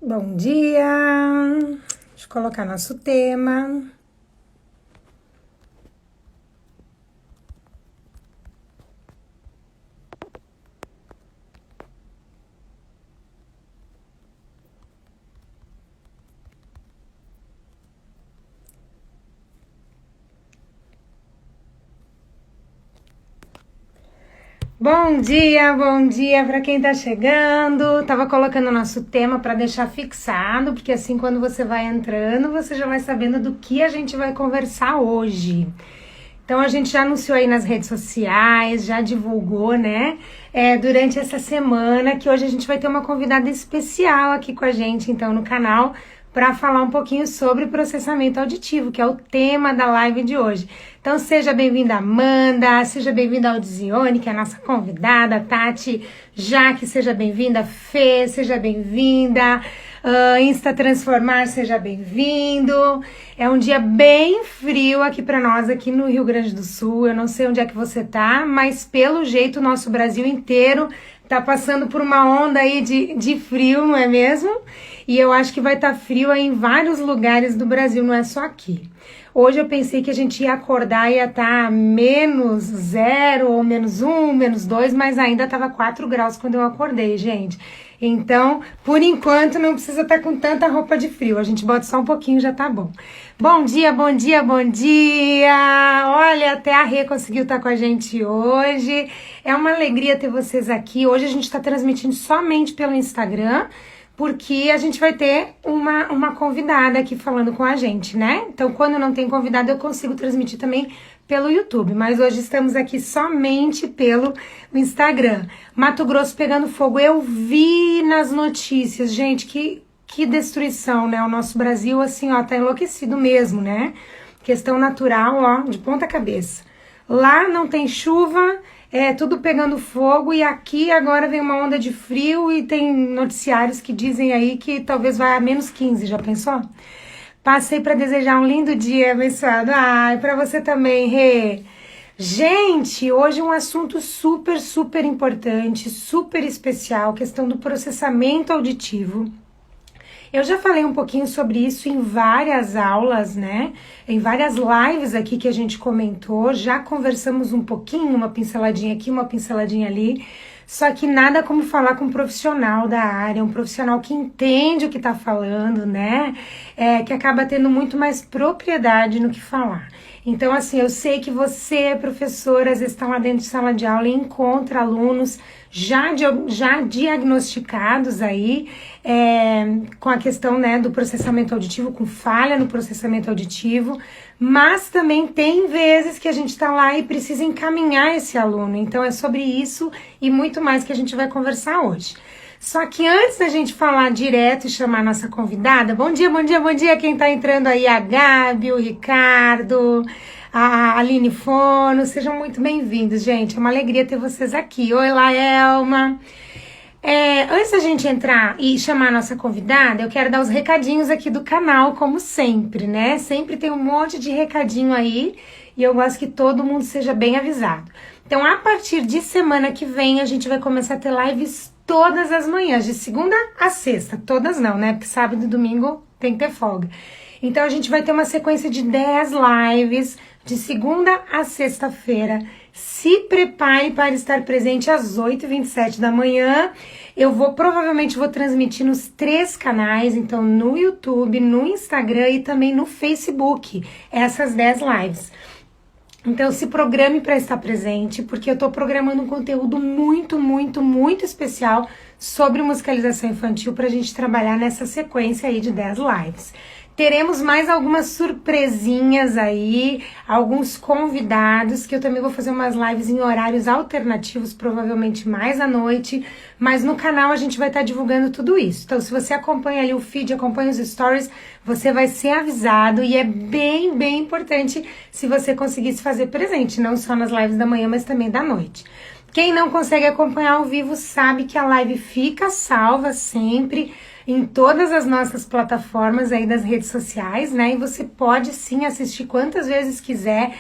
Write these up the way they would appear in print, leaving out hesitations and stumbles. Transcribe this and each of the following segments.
Bom dia! Deixa eu colocar nosso tema. Bom dia para quem tá chegando. Tava colocando o nosso tema para deixar fixado, porque assim quando você vai entrando, você já vai sabendo do que a gente vai conversar hoje. Então a gente já anunciou aí nas redes sociais, já divulgou, né? Durante essa semana que hoje a gente vai ter uma convidada especial aqui com a gente, então, no canal, para falar um pouquinho sobre processamento auditivo, que é o tema da live de hoje. Então seja bem-vinda Amanda, seja bem-vinda Aldizione, que é a nossa convidada, Tati, Jaque, seja bem-vinda, Fê, seja bem-vinda, Insta Transformar, seja bem-vindo. É um dia bem frio aqui para nós, aqui no Rio Grande do Sul. Eu não sei onde é que você tá, mas pelo jeito o nosso Brasil inteiro tá passando por uma onda aí de frio, não é mesmo? E eu acho que vai estar frio aí em vários lugares do Brasil, não é só aqui. Hoje eu pensei que a gente ia acordar e ia estar menos 0 ou menos 1, menos 2, mas ainda estava 4 graus quando eu acordei, gente. Então, por enquanto, não precisa estar com tanta roupa de frio. A gente bota só um pouquinho, já tá bom. Bom dia, bom dia, bom dia! Olha, até a Rê conseguiu estar com a gente hoje. É uma alegria ter vocês aqui. Hoje a gente está transmitindo somente pelo Instagram, porque a gente vai ter uma convidada aqui falando com a gente, né? Então, quando não tem convidado, eu consigo transmitir também pelo YouTube, mas hoje estamos aqui somente pelo Instagram. Mato Grosso pegando fogo, eu vi nas notícias, gente, que destruição, né? O nosso Brasil, assim, ó, tá enlouquecido mesmo, né? Questão natural, ó, de ponta cabeça. Lá não tem chuva, tudo pegando fogo, e aqui agora vem uma onda de frio e tem noticiários que dizem aí que talvez vá a menos 15, já pensou? Passei para desejar um lindo dia abençoado. Ai, para você também, Rê. Gente, hoje um assunto super, super importante, super especial, questão do processamento auditivo. Eu já falei um pouquinho sobre isso em várias aulas, né? Em várias lives aqui que a gente comentou, já conversamos um pouquinho, uma pinceladinha aqui, uma pinceladinha ali. Só que nada como falar com um profissional da área, um profissional que entende o que está falando, né? Que acaba tendo muito mais propriedade no que falar. Então, assim, eu sei que você, professora, às vezes está lá dentro de sala de aula e encontra alunos já diagnosticados aí com a questão, né, do processamento auditivo, com falha no processamento auditivo, mas também tem vezes que a gente está lá e precisa encaminhar esse aluno. Então é sobre isso e muito mais que a gente vai conversar hoje. Só que antes da gente falar direto e chamar a nossa convidada, bom dia, bom dia, bom dia quem tá entrando aí, a Gabi, o Ricardo, a Aline Fono, sejam muito bem-vindos, gente, é uma alegria ter vocês aqui. Oi, Laelma. Antes da gente entrar e chamar a nossa convidada, eu quero dar os recadinhos aqui do canal, como sempre, né? Sempre tem um monte de recadinho aí e eu gosto que todo mundo seja bem avisado. Então, a partir de semana que vem, a gente vai começar a ter lives todas as manhãs, de segunda a sexta. Todas não, né? Porque sábado e domingo tem que ter folga. Então, a gente vai ter uma sequência de 10 lives, de segunda a sexta-feira. Se prepare para estar presente às 8h27 da manhã. Eu provavelmente vou transmitir nos 3 canais, então no YouTube, no Instagram e também no Facebook, essas 10 lives. Então se programe para estar presente, porque eu estou programando um conteúdo muito, muito, muito especial sobre musicalização infantil para a gente trabalhar nessa sequência aí de 10 lives. Teremos mais algumas surpresinhas aí, alguns convidados, que eu também vou fazer umas lives em horários alternativos, provavelmente mais à noite, mas no canal a gente vai estar divulgando tudo isso. Então, se você acompanha ali o feed, acompanha os stories, você vai ser avisado e é bem, bem importante se você conseguisse fazer presente, não só nas lives da manhã, mas também da noite. Quem não consegue acompanhar ao vivo sabe que a live fica salva sempre em todas as nossas plataformas aí das redes sociais, né? E você pode sim assistir quantas vezes quiser,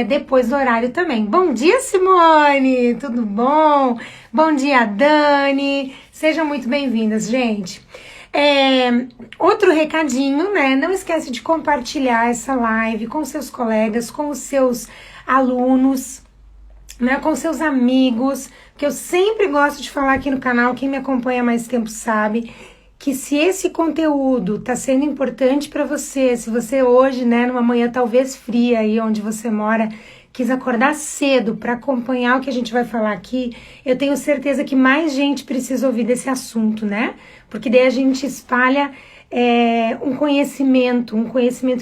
depois do horário também. Bom dia, Simone! Tudo bom? Bom dia, Dani! Sejam muito bem-vindas, gente. É, outro recadinho, né? Não esquece de compartilhar essa live com seus colegas, com os seus alunos, né? Com seus amigos, que eu sempre gosto de falar aqui no canal, quem me acompanha há mais tempo sabe, que se esse conteúdo está sendo importante para você, se você hoje, né, numa manhã talvez fria aí onde você mora, quis acordar cedo para acompanhar o que a gente vai falar aqui, eu tenho certeza que mais gente precisa ouvir desse assunto, né? Porque daí a gente espalha um conhecimento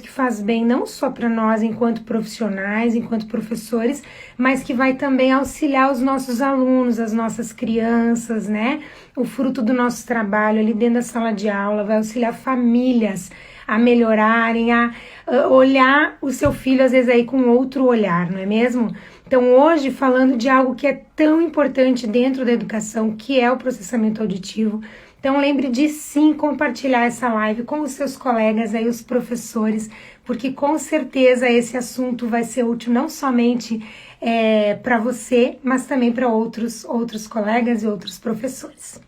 que faz bem não só para nós enquanto profissionais, enquanto professores, mas que vai também auxiliar os nossos alunos, as nossas crianças, né? O fruto do nosso trabalho ali dentro da sala de aula, vai auxiliar famílias a melhorarem, a olhar o seu filho às vezes aí com outro olhar, não é mesmo? Então hoje falando de algo que é tão importante dentro da educação, que é o processamento auditivo. Então lembre de sim compartilhar essa live com os seus colegas aí, os professores, porque com certeza esse assunto vai ser útil não somente para você, mas também para outros colegas e outros professores.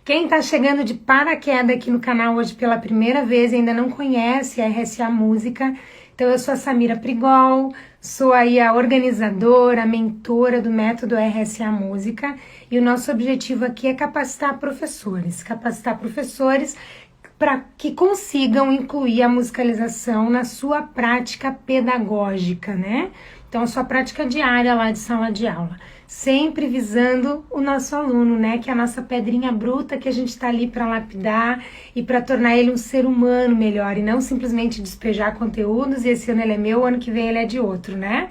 Quem está chegando de paraquedas aqui no canal hoje pela primeira vez e ainda não conhece a RSA Música, então eu sou a Samira Prigol, sou aí a organizadora, a mentora do método RSA Música, e o nosso objetivo aqui é capacitar professores para que consigam incluir a musicalização na sua prática pedagógica, né? Então, a sua prática diária lá de sala de aula. Sempre visando o nosso aluno, né? Que é a nossa pedrinha bruta que a gente está ali para lapidar e para tornar ele um ser humano melhor e não simplesmente despejar conteúdos e esse ano ele é meu, ano que vem ele é de outro, né?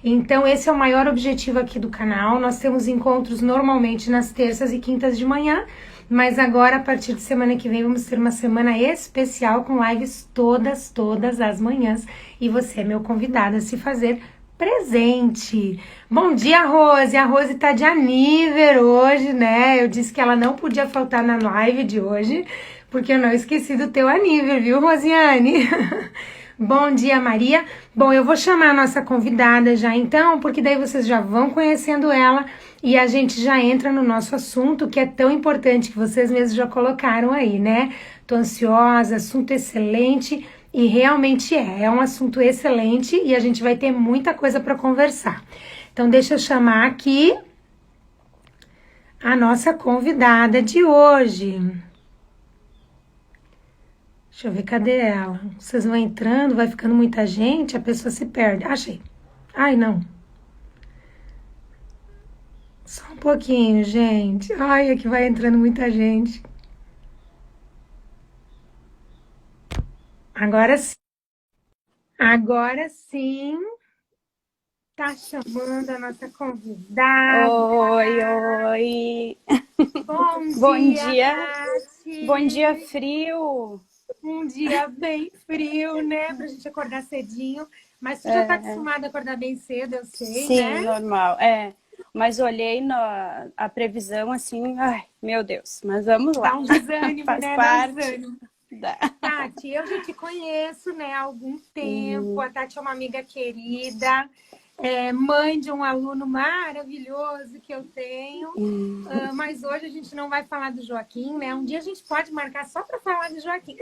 Então, esse é o maior objetivo aqui do canal. Nós temos encontros normalmente nas terças e quintas de manhã, mas agora, a partir de semana que vem, vamos ter uma semana especial com lives todas as manhãs. E você é meu convidado a se fazer presente. Bom dia, Rose. A Rose tá de aniversário hoje, né? Eu disse que ela não podia faltar na live de hoje, porque eu não esqueci do teu aniversário, viu, Rosiane? Bom dia, Maria. Bom, eu vou chamar a nossa convidada já então, porque daí vocês já vão conhecendo ela e a gente já entra no nosso assunto, que é tão importante, que vocês mesmos já colocaram aí, né? Tô ansiosa, assunto excelente. E realmente é um assunto excelente e a gente vai ter muita coisa para conversar. Então, deixa eu chamar aqui a nossa convidada de hoje. Deixa eu ver, cadê ela? Vocês vão entrando, vai ficando muita gente, a pessoa se perde. Achei. Ai, não. Só um pouquinho, gente. Ai, é que vai entrando muita gente. Agora sim. Agora sim. Tá chamando a nossa convidada. Oi, oi. Bom dia. Nath. Bom dia, frio. Um dia bem frio, né? Pra gente acordar cedinho. Mas você já tá acostumada a acordar bem cedo, eu sei, Sim, né? normal. Mas olhei a previsão assim, ai, meu Deus. Mas vamos lá. Dá um desânimo, Faz né? parte. Dá um desânimo. Da... Tati, eu já te conheço, né, há algum tempo. A Tati é uma amiga querida, mãe de um aluno maravilhoso que eu tenho. Mas hoje a gente não vai falar do Joaquim, né? Um dia a gente pode marcar só para falar do Joaquim.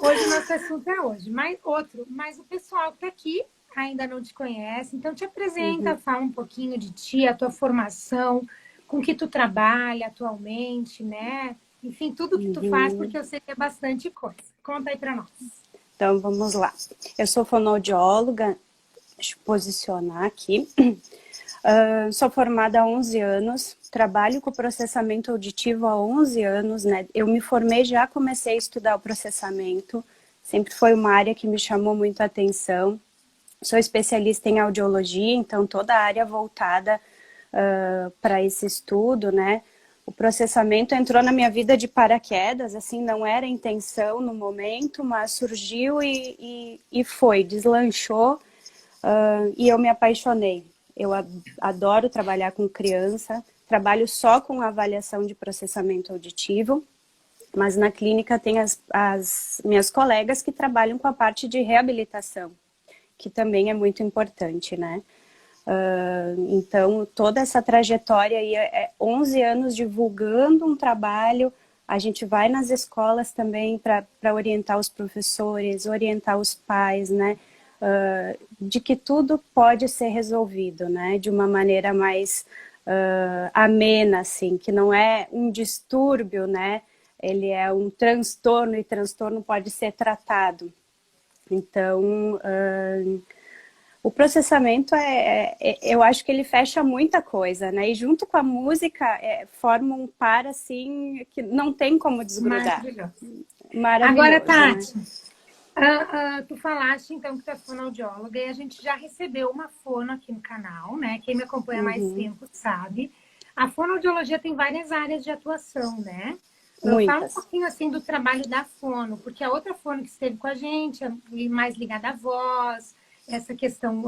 Hoje o nosso assunto é hoje. Mas o pessoal que está aqui ainda não te conhece. Então te apresenta, fala um pouquinho de ti, a tua formação, com que tu trabalha atualmente, né? Enfim, tudo que tu faz, porque eu sei que é bastante coisa. Conta aí para nós. Então, vamos lá. Eu sou fonoaudióloga, deixa eu posicionar aqui. Sou formada há 11 anos, trabalho com processamento auditivo há 11 anos, né? Eu me formei, já comecei a estudar o processamento, sempre foi uma área que me chamou muito a atenção. Sou especialista em audiologia, então toda a área voltada para esse estudo, né? O processamento entrou na minha vida de paraquedas, assim, não era intenção no momento, mas surgiu e foi, deslanchou e eu me apaixonei. Eu adoro trabalhar com criança, trabalho só com avaliação de processamento auditivo, mas na clínica tem as minhas colegas que trabalham com a parte de reabilitação, que também é muito importante, né? Então, toda essa trajetória aí é 11 anos divulgando um trabalho, A gente vai nas escolas também para orientar os professores, orientar os pais, né? De que tudo pode ser resolvido, né? De uma maneira mais amena, assim, que não é um distúrbio, né? Ele é um transtorno e transtorno pode ser tratado. Então, o processamento eu acho que ele fecha muita coisa, né? E junto com a música forma um par assim que não tem como desgrudar. Maravilhoso. Maravilhoso. Agora, Tati, né? tu falaste então que tu é fonoaudióloga e a gente já recebeu uma fono aqui no canal, né? Quem me acompanha há mais tempo sabe. A fonoaudiologia tem várias áreas de atuação, né? Fala um Muitas. pouquinho assim do trabalho da fono, porque a outra fono que esteve com a gente é mais ligada à voz, essa questão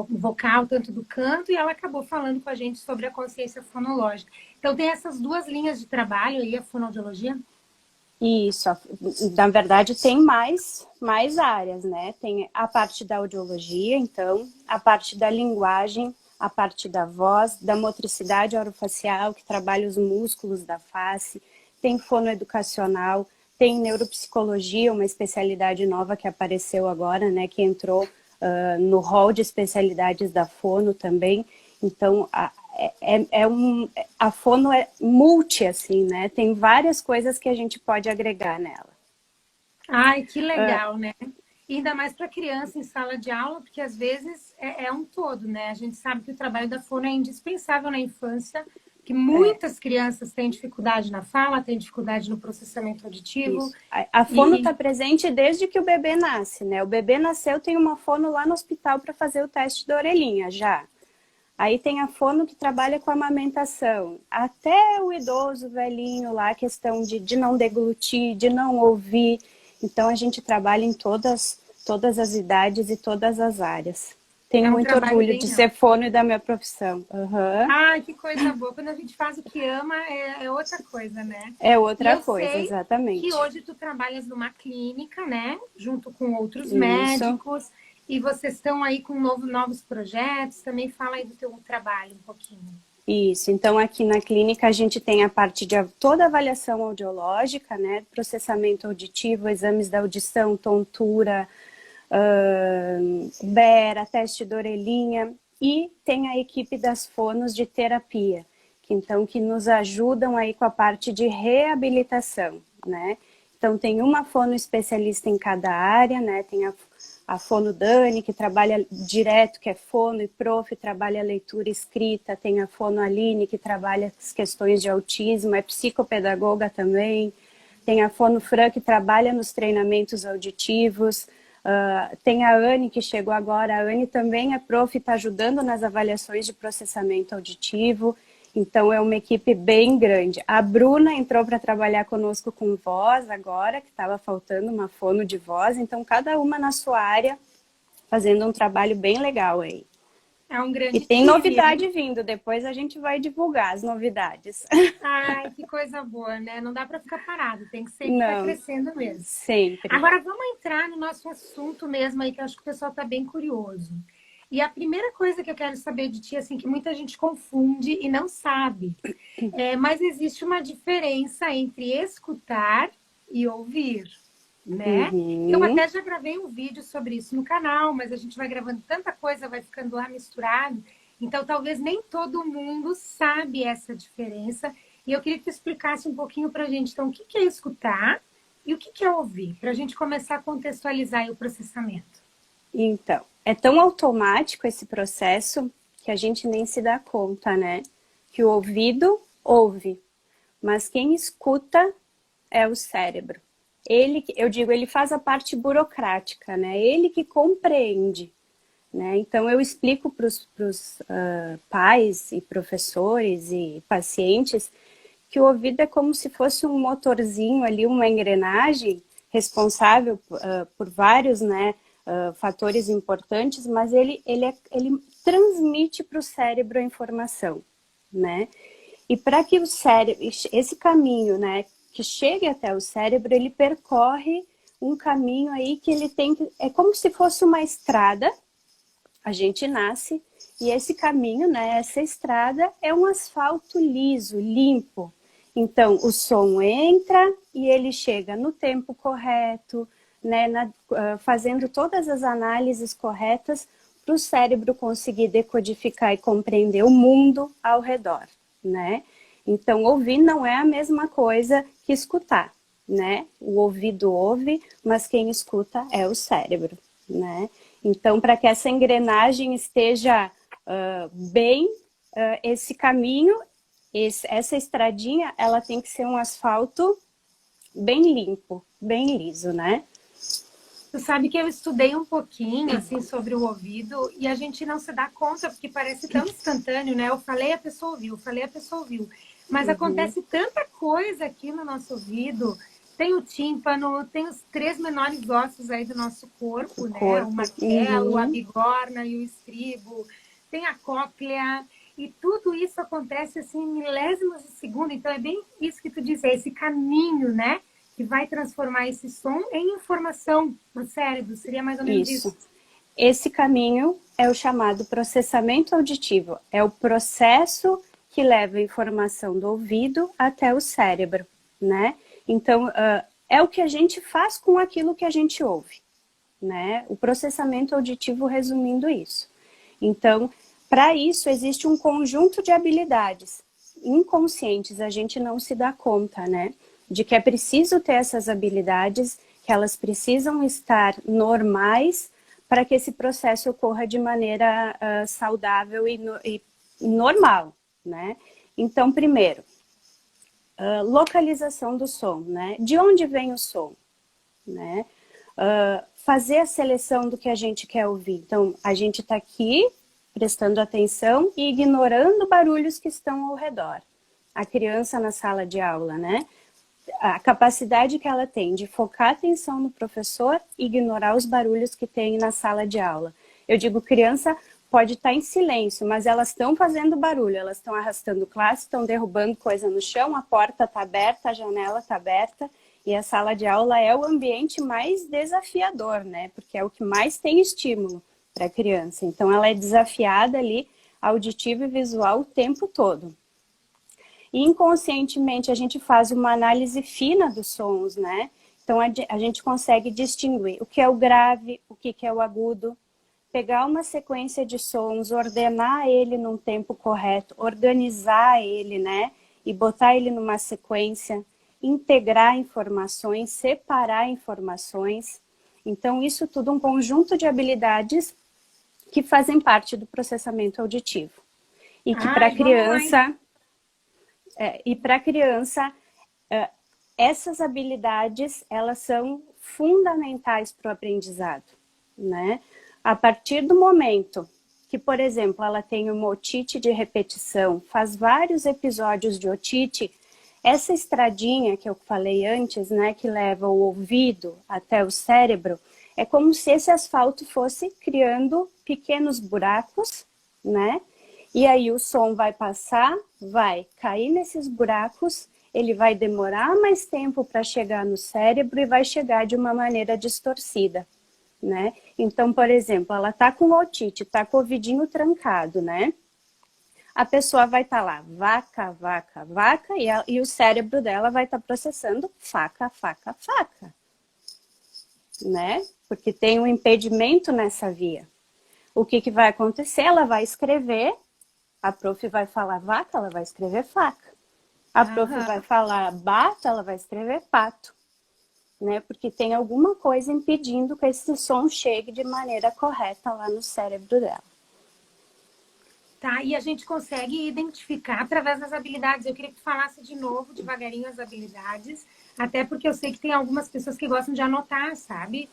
vocal, tanto do canto, e ela acabou falando com a gente sobre a consciência fonológica. Então tem essas duas linhas de trabalho aí, a fonoaudiologia? Isso, na verdade tem mais áreas, né? Tem a parte da audiologia, então, a parte da linguagem, a parte da voz, da motricidade orofacial, que trabalha os músculos da face, tem fonoeducacional, tem neuropsicologia, uma especialidade nova que apareceu agora, né? Que entrou no hall de especialidades da fono também. Então, a fono é multi, assim, né? Tem várias coisas que a gente pode agregar nela. Ai, que legal, né? E ainda mais para criança em sala de aula, porque às vezes é um todo, né? A gente sabe que o trabalho da fono é indispensável na infância, que muitas crianças têm dificuldade na fala, têm dificuldade no processamento auditivo. Isso. A fono está presente desde que o bebê nasce, né? O bebê nasceu, tem uma fono lá no hospital para fazer o teste da orelhinha, já. Aí tem a fono que trabalha com amamentação. Até o idoso, velhinho lá, a questão de não deglutir, de não ouvir. Então, a gente trabalha em todas as idades e todas as áreas. Tenho muito orgulho de ser fono e da minha profissão. Ai, que coisa boa. Quando a gente faz o que ama, é outra coisa, né? É outra coisa, exatamente. Que hoje tu trabalhas numa clínica, né? Junto com outros médicos. E vocês estão aí com novos projetos. Também fala aí do teu trabalho um pouquinho. Isso, então aqui na clínica a gente tem a parte de toda a avaliação audiológica, né? Processamento auditivo, exames da audição, tontura, bera, teste da orelhinha. E tem a equipe das fonos de terapia, que nos ajudam aí com a parte de reabilitação, né? Então tem uma fono especialista em cada área, né? Tem a fono Dani, que trabalha direto, que é fono e prof, trabalha leitura e escrita. Tem a fono Aline, que trabalha as questões de autismo, é psicopedagoga também. Tem a fono Fran, que trabalha nos treinamentos auditivos. Tem a Anne, que chegou agora. A Anne também é prof e está ajudando nas avaliações de processamento auditivo. Então, é uma equipe bem grande. A Bruna entrou para trabalhar conosco com voz agora, que estava faltando uma fono de voz. Então, cada uma na sua área, fazendo um trabalho bem legal aí. É um grande E tem time, novidade vindo, depois a gente vai divulgar as novidades. Ai, que coisa boa, né? Não dá para ficar parado, tem que sempre estar crescendo mesmo. Sempre. Agora, vamos entrar no nosso assunto mesmo aí, que eu acho que o pessoal está bem curioso. E a primeira coisa que eu quero saber de ti, assim, que muita gente confunde e não sabe, mas existe uma diferença entre escutar e ouvir, né? Eu até já gravei um vídeo sobre isso no canal, mas a gente vai gravando tanta coisa, vai ficando lá misturado, então talvez nem todo mundo sabe essa diferença. E eu queria que tu explicasse um pouquinho pra gente, então, o que é escutar e o que é ouvir, para a gente começar a contextualizar aí o processamento. Então, é tão automático esse processo que a gente nem se dá conta, né? Que o ouvido ouve, mas quem escuta é o cérebro. Ele faz a parte burocrática, né? Ele que compreende, né? Então, eu explico para os pais e professores e pacientes que o ouvido é como se fosse um motorzinho ali, uma engrenagem responsável por vários, né? Fatores importantes, mas ele transmite para o cérebro a informação, né? E para que o cérebro, esse caminho, né, que chegue até o cérebro, ele percorre um caminho aí que ele tem que, é como se fosse uma estrada. A gente nasce e esse caminho, né, essa estrada é um asfalto liso, limpo. Então, o som entra e ele chega no tempo correto, né, fazendo todas as análises corretas para o cérebro conseguir decodificar e compreender o mundo ao redor, né? Então, ouvir não é a mesma coisa que escutar, né? O ouvido ouve, mas quem escuta é o cérebro, né? Então, para que essa engrenagem esteja bem, esse caminho, essa estradinha, ela tem que ser um asfalto bem limpo, bem liso, né? Tu sabe que eu estudei um pouquinho, assim, sobre o ouvido e a gente não se dá conta, porque parece tão instantâneo, né? Eu falei, a pessoa ouviu, eu falei, a pessoa ouviu. Mas acontece tanta coisa aqui no nosso ouvido. Tem o tímpano, tem os 3 menores ossos aí do nosso corpo, né? O martelo, a bigorna e o estribo. Tem a cóclea. E tudo isso acontece, assim, em milésimos de segundo. Então, é bem isso que tu diz, é esse caminho, né? Que vai transformar esse som em informação no cérebro. Seria mais ou menos isso. Esse caminho é o chamado processamento auditivo. É o processo que leva a informação do ouvido até o cérebro, né? Então, é o que a gente faz com aquilo que a gente ouve, né? O processamento auditivo resumindo isso. Então, para isso, existe um conjunto de habilidades inconscientes, a gente não se dá conta, né? De que é preciso ter essas habilidades, que elas precisam estar normais para que esse processo ocorra de maneira saudável e normal, né? Então, primeiro, localização do som, né? De onde vem o som, né? Fazer a seleção do que a gente quer ouvir. Então, a gente está aqui prestando atenção e ignorando barulhos que estão ao redor. A criança na sala de aula, né? A capacidade que ela tem de focar a atenção no professor e ignorar os barulhos que tem na sala de aula. Eu digo, criança pode estar em silêncio, mas elas estão fazendo barulho, elas estão arrastando classe, estão derrubando coisa no chão, a porta está aberta, a janela está aberta, e a sala de aula é o ambiente mais desafiador, né? Porque é o que mais tem estímulo para a criança. Então, ela é desafiada ali, auditivo e visual, o tempo todo. E inconscientemente a gente faz uma análise fina dos sons, né? Então a gente consegue distinguir o que é o grave, o que é o agudo, pegar uma sequência de sons, ordenar ele num tempo correto, organizar ele, né? E botar ele numa sequência, integrar informações, separar informações. Então isso tudo um conjunto de habilidades que fazem parte do processamento auditivo. E que para a criança... e para a criança, essas habilidades, elas são fundamentais para o aprendizado, né? A partir do momento que, por exemplo, ela tem uma otite de repetição, faz vários episódios de otite, essa estradinha que eu falei antes, né, que leva o ouvido até o cérebro, é como se esse asfalto fosse criando pequenos buracos, né? E aí o som vai passar, vai cair nesses buracos, ele vai demorar mais tempo para chegar no cérebro e vai chegar de uma maneira distorcida, né? Então, por exemplo, ela está com otite, está com o ouvidinho trancado, né? A pessoa vai estar lá, vaca, vaca, vaca, e o cérebro dela vai estar processando faca, faca, faca, né? Porque tem um impedimento nessa via. O que vai acontecer? Ela vai escrever. A prof vai falar vaca, ela vai escrever faca. A prof vai falar bato, ela vai escrever pato. Né? Porque tem alguma coisa impedindo que esse som chegue de maneira correta lá no cérebro dela. Tá, e a gente consegue identificar através das habilidades. Eu queria que tu falasse de novo, devagarinho, as habilidades. Até porque eu sei que tem algumas pessoas que gostam de anotar, sabe?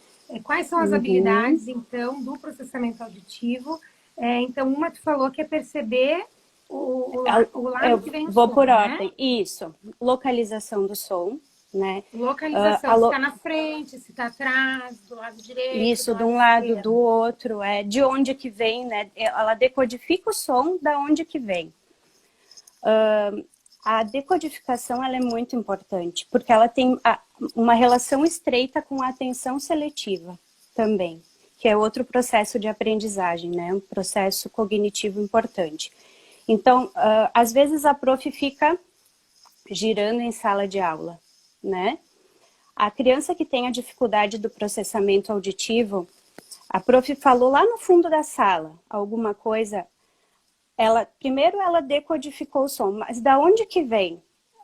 Quais são as habilidades, então, do processamento auditivo? Então, uma tu falou que é perceber o lado que vem o som, vou por né? ordem. Isso. Localização do som, né? Localização, se está na frente, se está atrás, do lado direito. Isso, de um lado, do outro. De onde que vem, né? Ela decodifica o som da onde que vem. A decodificação ela é muito importante, porque ela tem uma relação estreita com a atenção seletiva também, que é outro processo de aprendizagem, né? Um processo cognitivo importante. Então, às vezes a prof fica girando em sala de aula, né? A criança que tem a dificuldade do processamento auditivo, a prof falou lá no fundo da sala alguma coisa, primeiro ela decodificou o som, mas da onde que vem?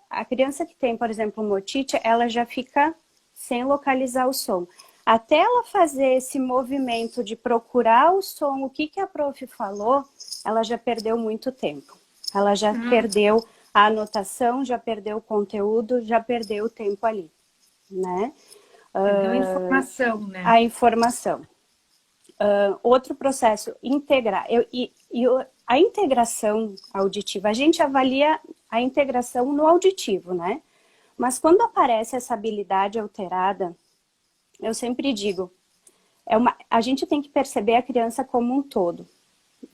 A criança que tem, por exemplo, uma otite, ela já fica sem localizar o som. Até ela fazer esse movimento de procurar o som, o que a prof falou, ela já perdeu muito tempo. Ela já perdeu a anotação, já perdeu o conteúdo, já perdeu o tempo ali, né? Perdeu a informação, né? A informação. Outro processo, integrar. A integração auditiva, a gente avalia a integração no auditivo, né? Mas quando aparece essa habilidade alterada, eu sempre digo, a gente tem que perceber a criança como um todo,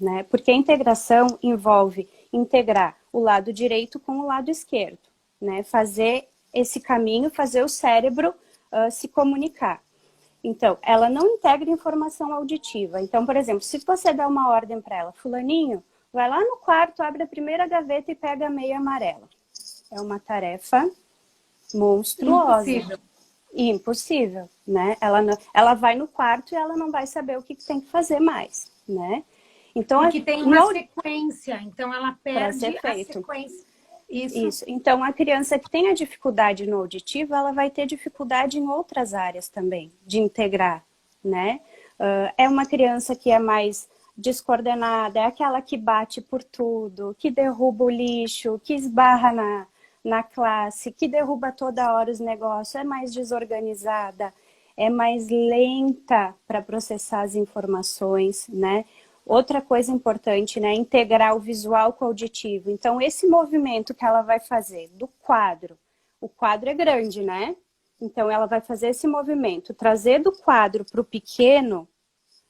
né? Porque a integração envolve integrar o lado direito com o lado esquerdo, né? Fazer esse caminho, fazer o cérebro se comunicar. Então, ela não integra informação auditiva. Então, por exemplo, se você dá uma ordem para ela, fulaninho, vai lá no quarto, abre a primeira gaveta e pega a meia amarela. É uma tarefa monstruosa. Impossível. Impossível, né? Ela vai no quarto e ela não vai saber o que tem que fazer mais, né? Então, porque tem uma sequência, então ela perde a sequência. Isso. Então, a criança que tem a dificuldade no auditivo, ela vai ter dificuldade em outras áreas também, de integrar, né? É uma criança que é mais descoordenada, é aquela que bate por tudo, que derruba o lixo, que esbarra na classe, que derruba toda hora os negócios, é mais desorganizada, é mais lenta para processar as informações, né? Outra coisa importante, né? Integrar o visual com o auditivo. Então, esse movimento que ela vai fazer do quadro, o quadro é grande, né? Então, ela vai fazer esse movimento, trazer do quadro para o pequeno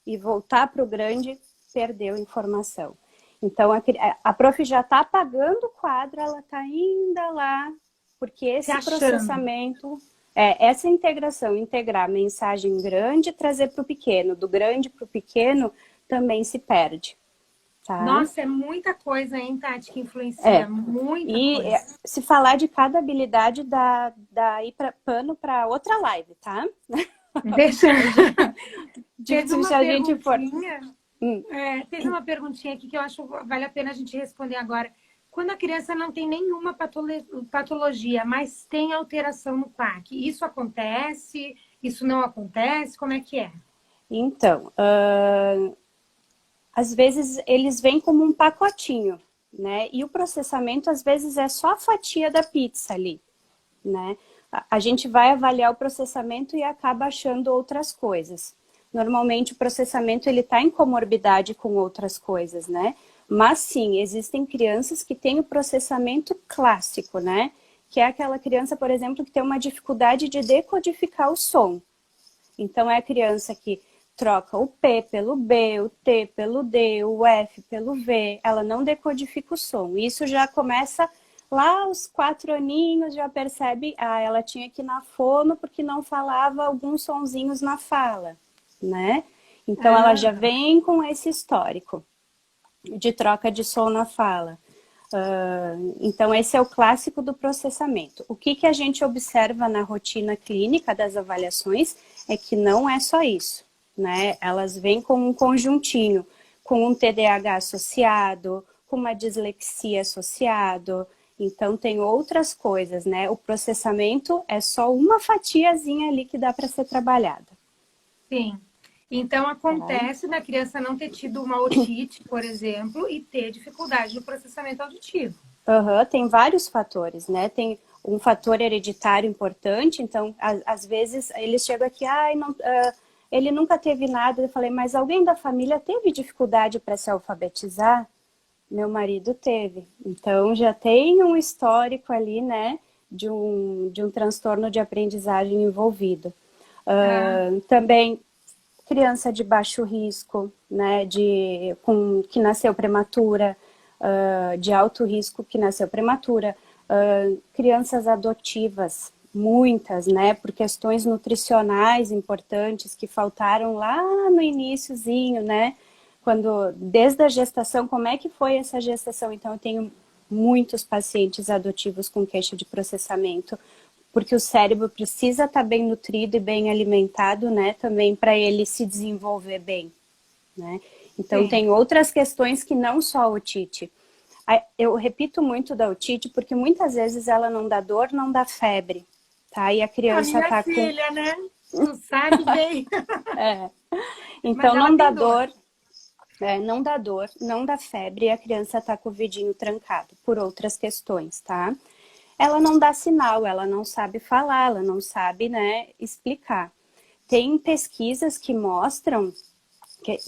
e voltar para o grande, perdeu informação. Então, a prof já está apagando o quadro, ela está ainda lá, porque esse processamento, essa integração, integrar a mensagem grande e trazer para o pequeno, do grande para o pequeno, também se perde. Tá? Nossa, é muita coisa, hein, Tati, que influencia, muita coisa. Se falar de cada habilidade, dá ir para pano para outra live, tá? Deixa Teve uma teve uma perguntinha aqui que eu acho que vale a pena a gente responder agora. Quando a criança não tem nenhuma patologia, mas tem alteração no PAC, isso acontece? Isso não acontece? Como é que é? Então, às vezes eles vêm como um pacotinho, né? E o processamento, às vezes, é só a fatia da pizza ali, né? A gente vai avaliar o processamento e acaba achando outras coisas. Normalmente, o processamento, ele está em comorbidade com outras coisas, né? Mas, sim, existem crianças que têm o processamento clássico, né? Que é aquela criança, por exemplo, que tem uma dificuldade de decodificar o som. Então, é a criança que troca o P pelo B, o T pelo D, o F pelo V. Ela não decodifica o som. Isso já começa lá aos 4 aninhos, já percebe, ela tinha que ir na fono porque não falava alguns sonzinhos na fala, né? Então, ela já vem com esse histórico de troca de som na fala. Então, esse é o clássico do processamento. O que a gente observa na rotina clínica das avaliações é que não é só isso, né? Elas vêm com um conjuntinho, com um TDAH associado, com uma dislexia associado. Então, tem outras coisas, né? O processamento é só uma fatiazinha ali que dá para ser trabalhada. Sim. Então, acontece da criança não ter tido uma otite, por exemplo, e ter dificuldade no processamento auditivo. Tem vários fatores, né? Tem um fator hereditário importante, então, às vezes, eles chegam aqui, ele nunca teve nada. Eu falei, mas alguém da família teve dificuldade para se alfabetizar? Meu marido teve. Então, já tem um histórico ali, né, de um transtorno de aprendizagem envolvido. Também, criança de baixo risco, né, que nasceu prematura, de alto risco que nasceu prematura, crianças adotivas, muitas, né, por questões nutricionais importantes que faltaram lá no iniciozinho, né, desde a gestação, como é que foi essa gestação? Então, eu tenho muitos pacientes adotivos com queixa de processamento, porque o cérebro precisa estar bem nutrido e bem alimentado, né, também para ele se desenvolver bem, né? Então, Sim. tem outras questões que não só a otite. Eu repito muito da otite, porque muitas vezes ela não dá dor, não dá febre, tá? E a A criança minha tá com... filha, né? Tu sabe bem. É. Mas Então, ela não dá tem dor. dor, não dá dor, não dá febre, e a criança tá com o vidinho trancado, por outras questões, tá? Ela não dá sinal, ela não sabe falar, ela não sabe, né, explicar. Tem pesquisas que mostram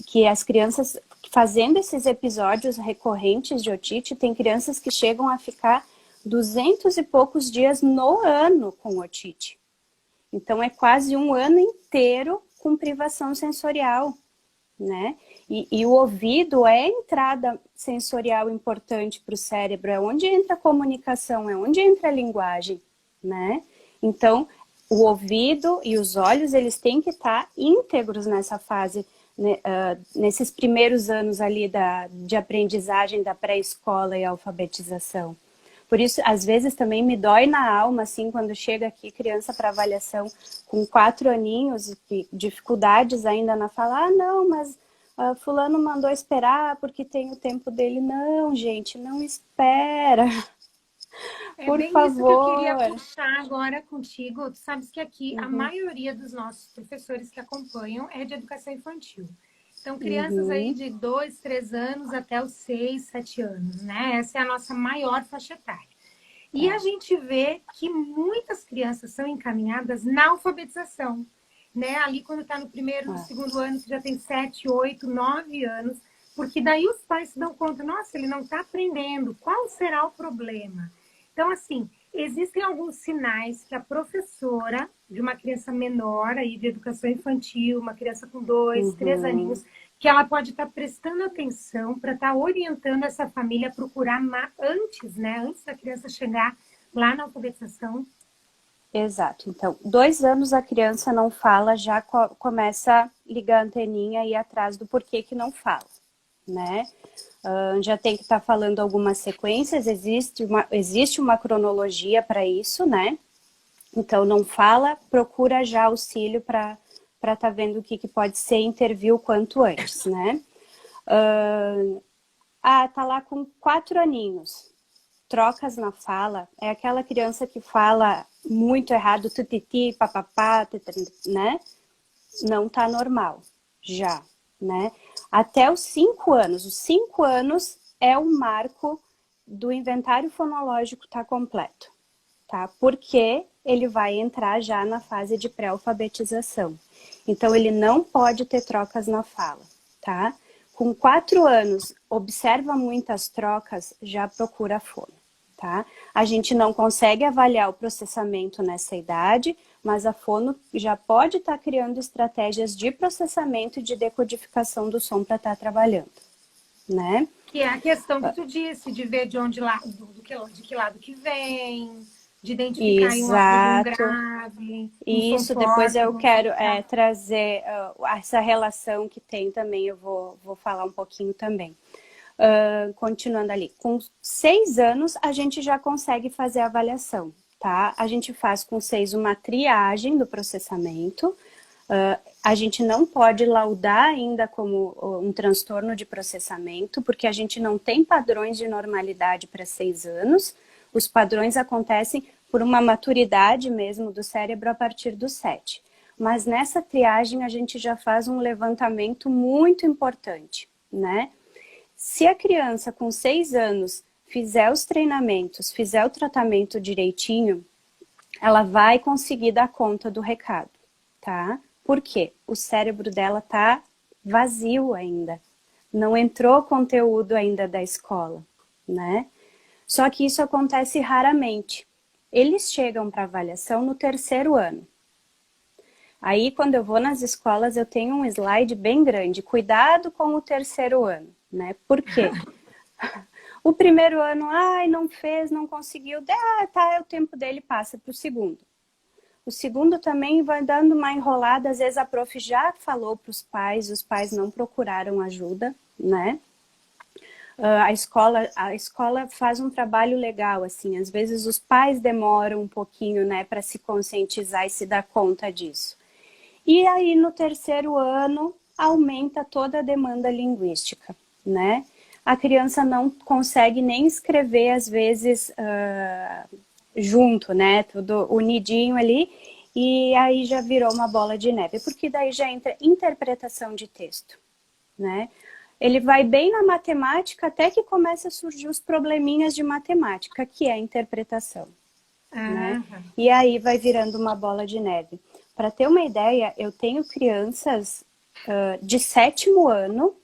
que as crianças, fazendo esses episódios recorrentes de otite, tem crianças que chegam a ficar 200 e poucos dias no ano com otite. Então, é quase um ano inteiro com privação sensorial, né? E o ouvido é a entrada sensorial importante para o cérebro, é onde entra a comunicação, é onde entra a linguagem, né? Então, o ouvido e os olhos, eles têm que estar íntegros nessa fase, né, nesses primeiros anos ali de aprendizagem da pré-escola e alfabetização. Por isso, às vezes também me dói na alma, assim, quando chega aqui criança para avaliação com 4 aninhos, e dificuldades ainda na fala, não, mas fulano mandou esperar porque tem o tempo dele. Não, gente, não espera. É Por bem isso que eu queria favor. puxar agora contigo. Tu sabes que aqui a Uhum, maioria dos nossos professores que acompanham é de educação infantil. Então, crianças aí uhum, de 2, 3 anos até os 6, 7 anos, né? Essa é a nossa maior faixa etária. E a é, gente vê que muitas crianças são encaminhadas na alfabetização, né? Ali quando está no primeiro, no é. segundo ano, que já tem 7, 8, 9 anos, porque daí os pais se dão conta, nossa, ele não está aprendendo, qual será o problema? Então, assim, existem alguns sinais que a professora de uma criança menor, aí de educação infantil, uma criança com 2, 3 Uhum. aninhos, que ela pode estar prestando atenção para estar orientando essa família a procurar antes, né? Antes da criança chegar lá na alfabetização. Exato. Então, 2 anos a criança não fala, já começa a ligar a anteninha e ir atrás do porquê que não fala, né? Já tem que estar falando algumas sequências, existe uma cronologia para isso, né? Então, não fala, procura já auxílio para estar vendo o que pode ser, intervir o quanto antes, né? Tá lá com 4 aninhos. Trocas na fala, é aquela criança que fala muito errado, tutiti, papapá, né? Não tá normal, já, né? Até os 5 anos. Os 5 anos é o marco do inventário fonológico tá completo, tá? Porque ele vai entrar já na fase de pré-alfabetização. Então, ele não pode ter trocas na fala, tá? Com 4 anos, observa muitas trocas, já procura fono, tá? A gente não consegue avaliar o processamento nessa idade, mas a fono já pode estar criando estratégias de processamento e de decodificação do som para estar trabalhando, né? Que é a questão que tu disse, de ver de onde lá, de que lado que vem, de identificar aí um agudo, um Exato. grave, um E som isso depois forte, eu um som quero fraco. trazer essa relação que tem também, eu vou falar um pouquinho também. Continuando ali, com 6 anos a gente já consegue fazer a avaliação, tá? A gente faz com 6 uma triagem do processamento, a gente não pode laudar ainda como um transtorno de processamento, porque a gente não tem padrões de normalidade para 6 anos, os padrões acontecem por uma maturidade mesmo do cérebro a partir dos 7. Mas nessa triagem a gente já faz um levantamento muito importante, né? Se a criança com 6 anos fizer os treinamentos, fizer o tratamento direitinho, ela vai conseguir dar conta do recado, tá? Por quê? O cérebro dela tá vazio ainda. Não entrou conteúdo ainda da escola, né? Só que isso acontece raramente. Eles chegam para avaliação no 3º ano. Aí, quando eu vou nas escolas, eu tenho um slide bem grande. Cuidado com o 3º ano, né? Por quê? O 1º ano, não fez, não conseguiu. Tá, é o tempo dele, passa para o 2º. O 2º também vai dando uma enrolada. Às vezes a prof já falou para os pais não procuraram ajuda, né? A escola faz um trabalho legal, assim, às vezes os pais demoram um pouquinho, né, para se conscientizar e se dar conta disso. E aí, no terceiro ano, aumenta toda a demanda linguística, né? A criança não consegue nem escrever, às vezes, junto, né? Tudo unidinho ali, e aí já virou uma bola de neve, porque daí já entra interpretação de texto, né? Ele vai bem na matemática até que começa a surgir os probleminhas de matemática, que é a interpretação, né? E aí vai virando uma bola de neve. Para ter uma ideia, eu tenho crianças de 7º ano,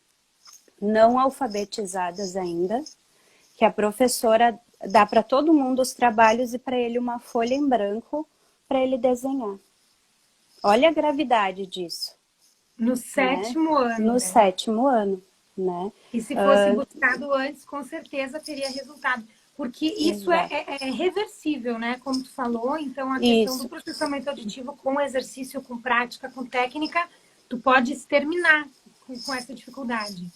não alfabetizadas ainda, que a professora dá para todo mundo os trabalhos e para ele uma folha em branco para ele desenhar. Olha a gravidade disso. No 7º ano, No né? 7º ano, né? E se fosse buscado antes, com certeza teria resultado. Porque isso é reversível, né? Como tu falou, então a questão do processamento auditivo com exercício, com prática, com técnica, tu podes terminar com essa dificuldade.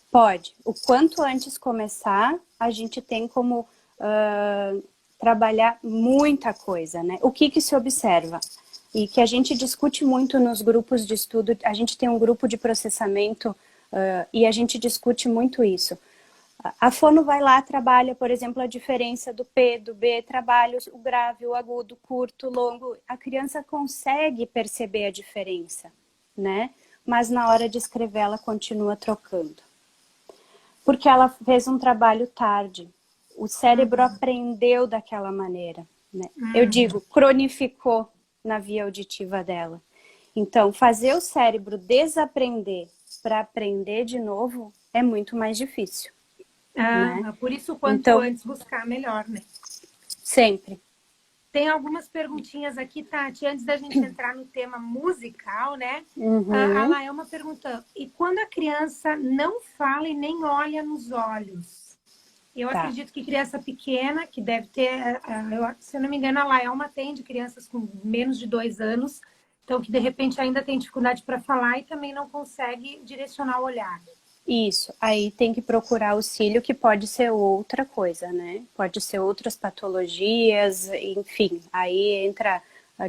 Pode. O quanto antes começar, a gente tem como trabalhar muita coisa, né? O que se observa? E que a gente discute muito nos grupos de estudo, a gente tem um grupo de processamento e a gente discute muito isso. A fono vai lá, trabalha, por exemplo, a diferença do P, do B, trabalha o grave, o agudo, curto, longo. A criança consegue perceber a diferença, né? Mas na hora de escrever ela continua trocando. Porque ela fez um trabalho tarde. O cérebro aprendeu daquela maneira, né? Eu digo, cronificou na via auditiva dela. Então, fazer o cérebro desaprender para aprender de novo é muito mais difícil. Né? Por isso, quanto antes buscar, melhor, né? Sempre. Tem algumas perguntinhas aqui, Tati, antes da gente entrar no tema musical, né? A Laelma perguntando, e quando a criança não fala e nem olha nos olhos? Eu acredito que criança pequena, que deve ter, se eu não me engano, a Laelma tem de crianças com menos de 2 anos, então que de repente ainda tem dificuldade para falar e também não consegue direcionar o olhar. Isso, aí tem que procurar auxílio, que pode ser outra coisa, né? Pode ser outras patologias, enfim, aí entra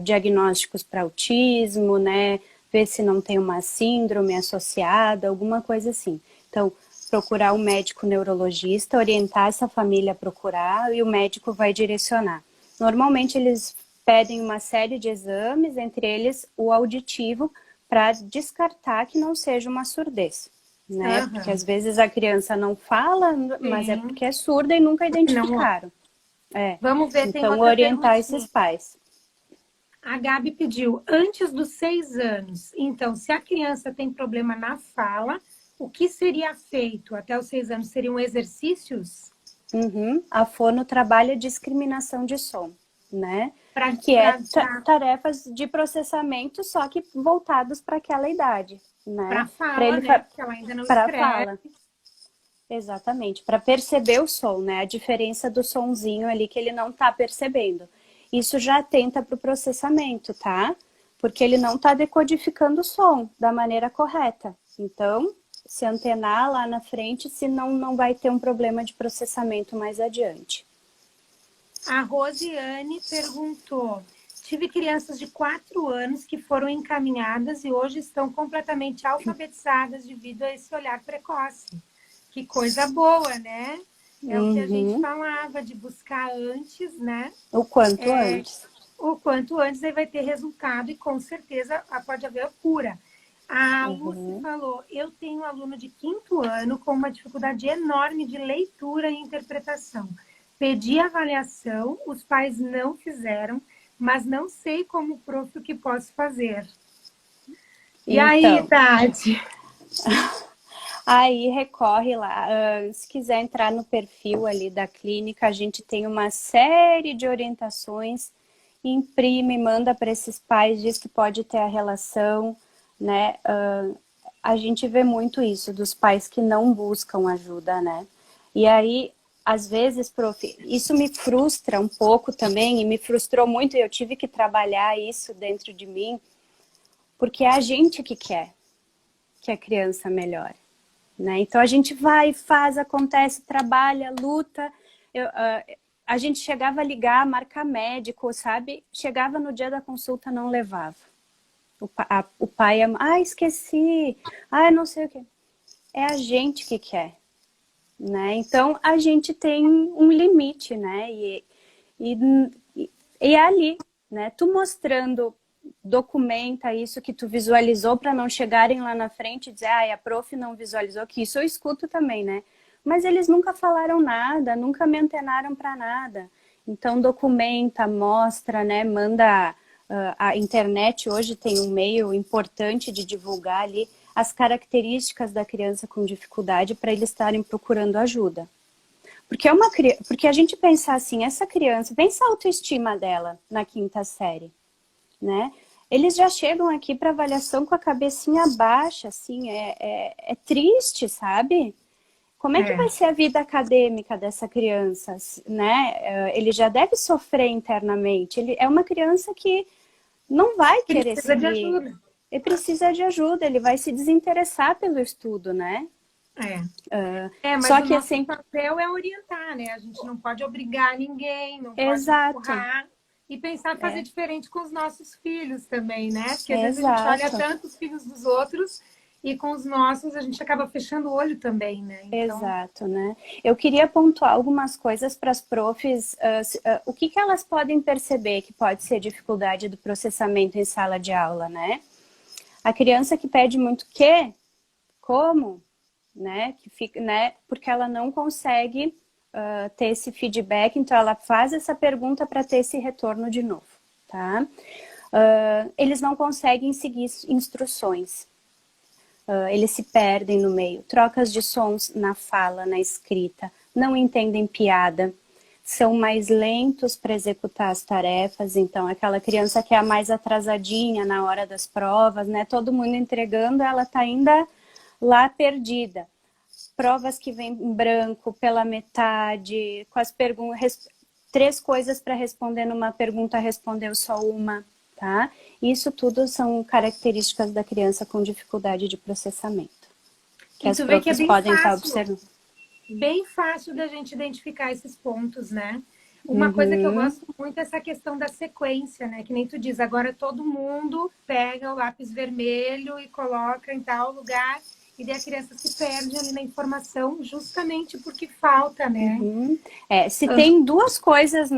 diagnósticos para autismo, né? Ver se não tem uma síndrome associada, alguma coisa assim. Então, procurar um médico neurologista, orientar essa família a procurar e o médico vai direcionar. Normalmente eles pedem uma série de exames, entre eles o auditivo, para descartar que não seja uma surdez. Né? Porque às vezes a criança não fala, mas é porque é surda e nunca identificaram. Vamos ver, então, tem outra orientar esses pais. A Gabi pediu, antes dos 6 anos, então, se a criança tem problema na fala, o que seria feito até os 6 anos? Seriam exercícios? A fono trabalha discriminação de som, né? Tarefas de processamento, só que voltados para aquela idade. Né? Para fala, né? Porque ela ainda não escreve. Fala. Exatamente, para perceber o som, né? A diferença do sonzinho ali que ele não está percebendo. Isso já atenta para o processamento, tá? Porque ele não está decodificando o som da maneira correta. Então, se antenar lá na frente, senão não vai ter um problema de processamento mais adiante. A Rosiane perguntou, tive crianças de 4 anos que foram encaminhadas e hoje estão completamente alfabetizadas devido a esse olhar precoce. Que coisa boa, né? É o que a gente falava, de buscar antes, né? O quanto antes. O quanto antes aí vai ter resultado e com certeza pode haver cura. A Lucy falou, eu tenho um aluno de 5º ano com uma dificuldade enorme de leitura e interpretação. Pedi avaliação, os pais não fizeram, mas não sei como prof o que posso fazer. E aí, Tati? Aí recorre lá, se quiser entrar no perfil ali da clínica, a gente tem uma série de orientações, imprime, manda para esses pais, diz que pode ter a relação, né? A gente vê muito isso, dos pais que não buscam ajuda, né? E aí, às vezes, prof, isso me frustra um pouco também, e me frustrou muito, e eu tive que trabalhar isso dentro de mim, porque é a gente que quer que a criança melhore. né? Então a gente vai, faz, acontece, trabalha, luta. A gente chegava a ligar, marcar médico, sabe? Chegava no dia da consulta, não levava. O pai, esqueci, não sei o quê. É a gente que quer, né? Então a gente tem um limite, né? E é ali, né? Tu mostrando, documenta isso que tu visualizou para não chegarem lá na frente e dizer, a prof não visualizou, que isso eu escuto também, né? Mas eles nunca falaram nada, nunca me antenaram para nada. Então documenta, mostra, né? Manda. A internet hoje tem um meio importante de divulgar ali as características da criança com dificuldade para eles estarem procurando ajuda. Porque a gente pensa assim, essa criança, pensa a autoestima dela na 5ª série, né? Eles já chegam aqui para avaliação com a cabecinha baixa, assim, é triste, sabe? Como é que vai ser a vida acadêmica dessa criança, né? Ele já deve sofrer internamente. Ele é uma criança que não vai querer precisa de seguir. ajuda. Ele precisa de ajuda, ele vai se desinteressar pelo estudo, né? Mas só o que nosso assim, papel é orientar, né? A gente não pode obrigar ninguém, não pode exato. empurrar. E pensar em fazer diferente com os nossos filhos também, né? Porque às vezes a gente olha tanto os filhos dos outros e com os nossos a gente acaba fechando o olho também, né? Então... Exato, né? Eu queria pontuar algumas coisas para as profs, o que elas podem perceber que pode ser dificuldade do processamento em sala de aula, né? A criança que pede muito que, como, né? Que fica, né? Porque ela não consegue ter esse feedback, então ela faz essa pergunta para ter esse retorno de novo, tá? Eles não conseguem seguir instruções. Eles se perdem no meio, trocas de sons na fala, na escrita, não entendem piada, são mais lentos para executar as tarefas, então aquela criança que é a mais atrasadinha na hora das provas, né? Todo mundo entregando, ela está ainda lá perdida. Provas que vêm em branco, pela metade, com as perguntas, 3 coisas para responder numa pergunta, respondeu só uma, tá? Isso tudo são características da criança com dificuldade de processamento. Que as profs podem estar observando. Bem fácil da gente identificar esses pontos, né? Uma coisa que eu gosto muito é essa questão da sequência, né? Que nem tu diz, agora todo mundo pega o lápis vermelho e coloca em tal lugar, e daí a criança se perde ali na informação justamente porque falta, né? Se tem 2 coisas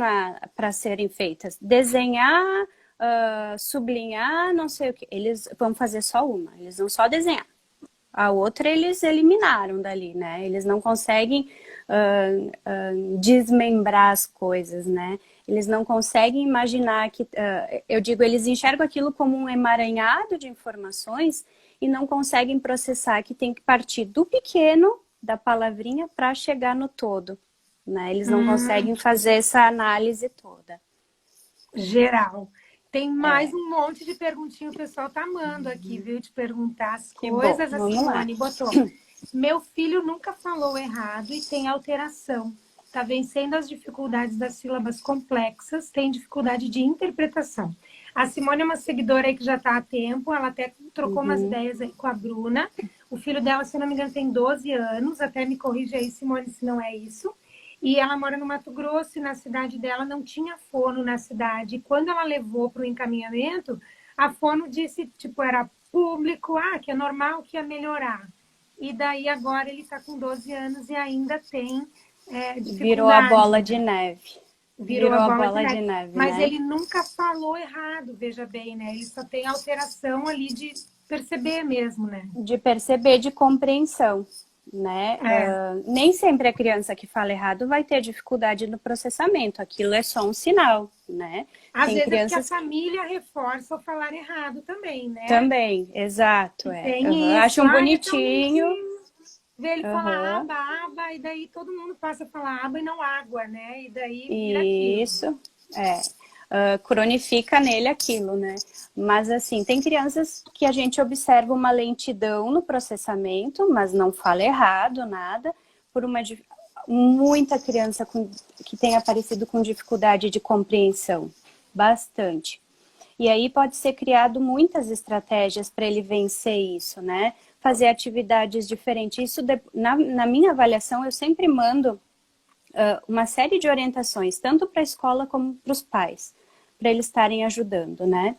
para serem feitas, desenhar, sublinhar, não sei o que, eles vão fazer só uma, eles vão só desenhar. A outra eles eliminaram dali, né? Eles não conseguem desmembrar as coisas, né? Eles não conseguem imaginar que... eu digo, eles enxergam aquilo como um emaranhado de informações e não conseguem processar que tem que partir do pequeno, da palavrinha, para chegar no todo, né? Eles não conseguem fazer essa análise toda. Geral. Tem mais um monte de perguntinho, o pessoal tá amando aqui, viu? De perguntar as coisas. Bom, a Simone botou: meu filho nunca falou errado e tem alteração. Tá vencendo as dificuldades das sílabas complexas, tem dificuldade de interpretação. A Simone é uma seguidora aí que já tá há tempo, ela até trocou umas ideias aí com a Bruna. O filho dela, se não me engano, tem 12 anos, até me corrige aí, Simone, se não é isso. E ela mora no Mato Grosso e na cidade dela não tinha fono na cidade. E quando ela levou para o encaminhamento, a fono disse, tipo, era público, que é normal, que ia melhorar. E daí agora ele está com 12 anos e ainda tem dificuldade. Virou a bola de neve. Virou a bola de neve. Mas né? ele nunca falou errado, veja bem, né? Ele só tem alteração ali de perceber mesmo, né? De perceber, de compreensão. Né? Nem sempre a criança que fala errado vai ter dificuldade no processamento, aquilo é só um sinal, né? Às vezes crianças... é que a família reforça o falar errado também, né? Também, exato. Tem acham bonitinho. Vê ele falar aba, e daí todo mundo passa a falar aba e não água, né? E daí vira isso, cronifica nele aquilo, né? Mas assim, tem crianças que a gente observa uma lentidão no processamento, mas não fala errado, nada, por muita criança que tem aparecido com dificuldade de compreensão, bastante. E aí pode ser criado muitas estratégias para ele vencer isso, né? fazer atividades diferentes. Isso, na minha avaliação, eu sempre mando uma série de orientações, tanto para a escola como para os pais, para eles estarem ajudando, né?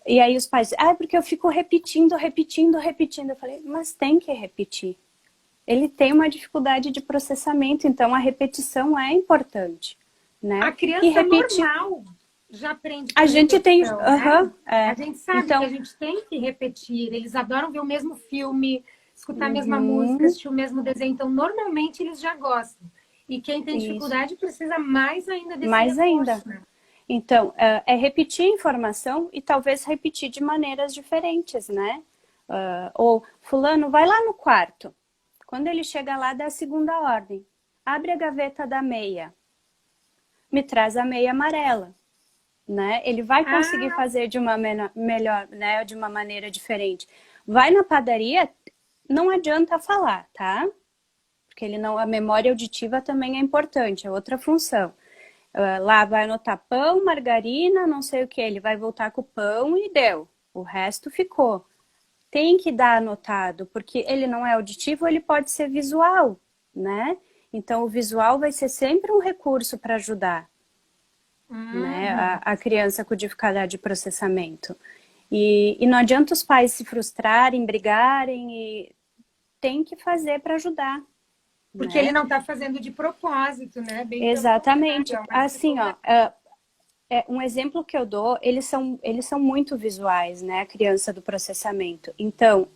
E aí os pais, porque eu fico repetindo. Eu falei, mas tem que repetir. Ele tem uma dificuldade de processamento, então a repetição é importante, né? A criança normal já aprende com a gente tem, né? A gente sabe que a gente tem que repetir. Eles adoram ver o mesmo filme, escutar a mesma música, assistir o mesmo desenho. Então, normalmente, eles já gostam. E quem tem dificuldade precisa mais ainda desse reforço, né? Então, é repetir a informação e talvez repetir de maneiras diferentes, né? Ou, fulano, vai lá no quarto. Quando ele chega lá, dá a segunda ordem. Abre a gaveta da meia. Me traz a meia amarela. Né? Ele vai conseguir fazer de uma melhor, né? De uma maneira diferente. Vai na padaria, não adianta falar, tá? Porque a memória auditiva também é importante, é outra função. Lá vai anotar pão, margarina, não sei o que, ele vai voltar com o pão e deu. O resto ficou. Tem que dar anotado, porque ele não é auditivo, ele pode ser visual, né? Então o visual vai ser sempre um recurso para ajudar, né? A criança com dificuldade de processamento. E não adianta os pais se frustrarem, brigarem, e tem que fazer para ajudar. Porque né? ele não está fazendo de propósito, né? Bem Exatamente. Assim, ó, um exemplo que eu dou, eles são muito visuais, né? A criança do processamento. Então,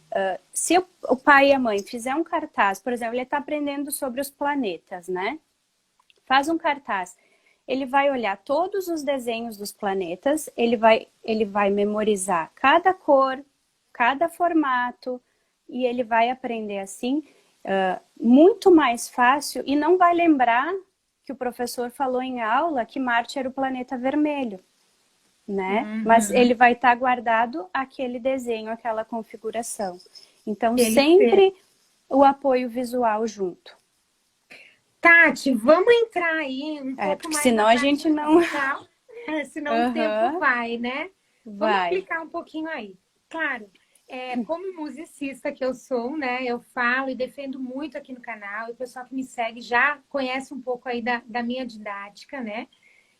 se o pai e a mãe fizer um cartaz, por exemplo, ele está aprendendo sobre os planetas, né? Faz um cartaz. Ele vai olhar todos os desenhos dos planetas, ele vai memorizar cada cor, cada formato, e ele vai aprender assim, muito mais fácil, e não vai lembrar que o professor falou em aula que Marte era o planeta vermelho, né? Mas ele vai estar guardado aquele desenho, aquela configuração. Então, sempre o apoio visual junto. Tati, vamos entrar aí um pouco mais. Senão a gente não... Senão o tempo vai, né? Vai. Vamos aplicar um pouquinho aí. Claro, como musicista que eu sou, né? Eu falo e defendo muito aqui no canal. E o pessoal que me segue já conhece um pouco aí da minha didática, né?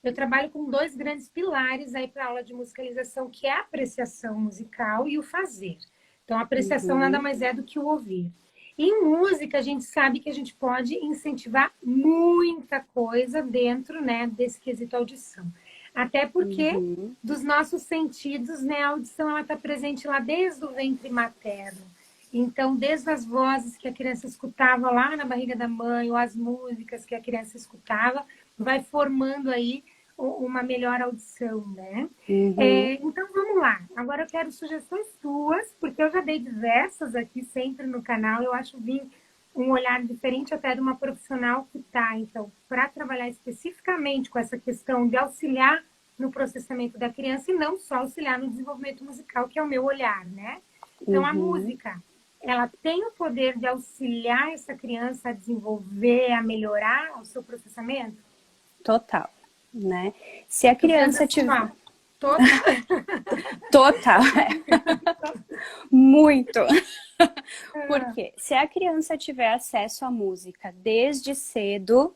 Eu trabalho com 2 grandes pilares aí para aula de musicalização, que é a apreciação musical e o fazer. Então, a apreciação nada mais é do que o ouvir. Em música, a gente sabe que a gente pode incentivar muita coisa dentro, né, desse quesito audição. Até porque, dos nossos sentidos, né, a audição ela está presente lá desde o ventre materno. Então, desde as vozes que a criança escutava lá na barriga da mãe, ou as músicas que a criança escutava, vai formando aí uma melhor audição, né? Então, vamos lá. Agora eu quero sugestões suas, porque eu já dei diversas aqui sempre no canal. Eu acho vir um olhar diferente até de uma profissional que está, então, para trabalhar especificamente com essa questão de auxiliar no processamento da criança e não só auxiliar no desenvolvimento musical, que é o meu olhar, né? Então, a música, ela tem o poder de auxiliar essa criança a desenvolver, a melhorar o seu processamento? Total. Né? Se a criança tiver... Total. Muito. Porque se a criança tiver acesso à música desde cedo,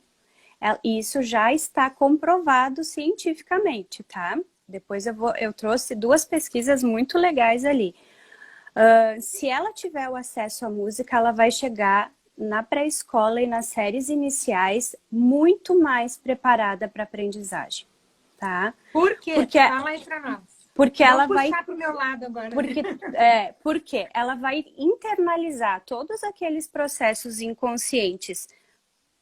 isso já está comprovado cientificamente, tá? Depois eu trouxe 2 pesquisas muito legais ali. Se ela tiver o acesso à música, ela vai chegar na pré-escola e nas séries iniciais muito mais preparada para a aprendizagem, tá? Por quê? Porque fala aí para nós. Porque ela vai puxar pro meu lado agora. Porque ela vai internalizar todos aqueles processos inconscientes,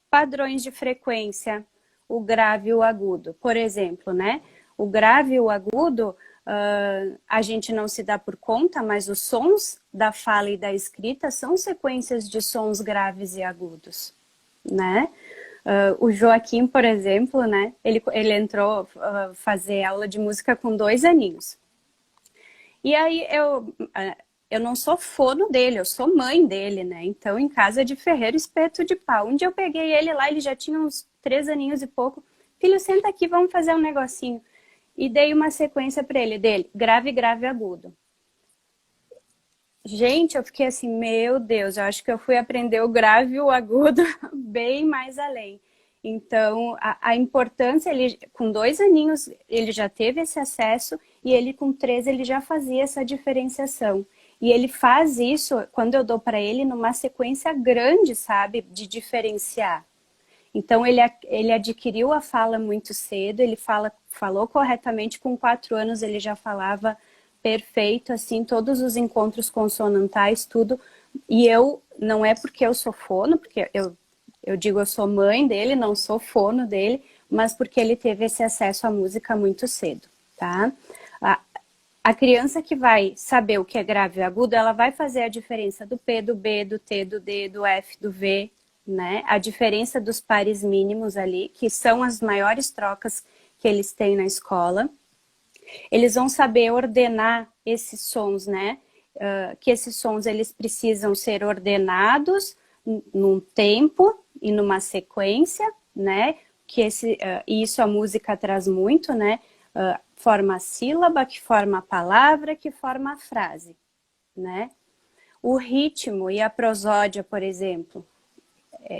padrões de frequência, o grave e o agudo, por exemplo, né? O grave e o agudo, a gente não se dá por conta, mas os sons da fala e da escrita são sequências de sons graves e agudos, né? O Joaquim, por exemplo, né? Ele entrou fazer aula de música com 2 aninhos. E aí eu não sou fono dele, eu sou mãe dele, né? Então, em casa de ferreiro, espeto de pau. Um dia eu peguei ele lá, ele já tinha uns 3 aninhos e pouco. Filho, senta aqui, vamos fazer um negocinho. E dei uma sequência para ele, grave, grave, agudo. Gente, eu fiquei assim, meu Deus, eu acho que eu fui aprender o grave e o agudo bem mais além. Então, a importância, ele com 2 aninhos, ele já teve esse acesso, e ele com 3, ele já fazia essa diferenciação. E ele faz isso, quando eu dou para ele, numa sequência grande, sabe, de diferenciar. Então, ele adquiriu a fala muito cedo, ele falou corretamente, com 4 anos ele já falava perfeito, assim, todos os encontros consonantais, tudo. E não é porque eu sou fono, porque eu digo eu sou mãe dele, não sou fono dele, mas porque ele teve esse acesso à música muito cedo, tá? A criança que vai saber o que é grave e agudo, ela vai fazer a diferença do P, do B, do T, do D, do F, do V, né? A diferença dos pares mínimos ali, que são as maiores trocas que eles têm na escola. Eles vão saber ordenar esses sons, né? Que esses sons, eles precisam ser ordenados num tempo e numa sequência, né? Isso a música traz muito, né? Forma a sílaba, que forma a palavra, que forma a frase, né? O ritmo e a prosódia, por exemplo,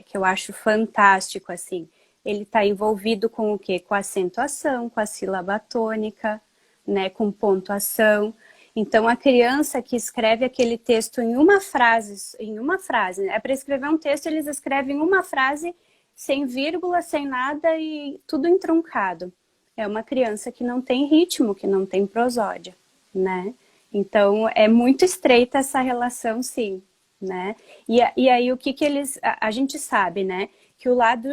que eu acho fantástico, assim, ele está envolvido com o quê? Com a acentuação, com a sílaba tônica, né? Com pontuação. Então, a criança que escreve aquele texto em uma frase, né? Para escrever um texto, eles escrevem uma frase sem vírgula, sem nada e tudo entroncado. É uma criança que não tem ritmo, que não tem prosódia, né? Então, é muito estreita essa relação, sim, né? E aí, o que eles... A gente sabe, né? Que o lado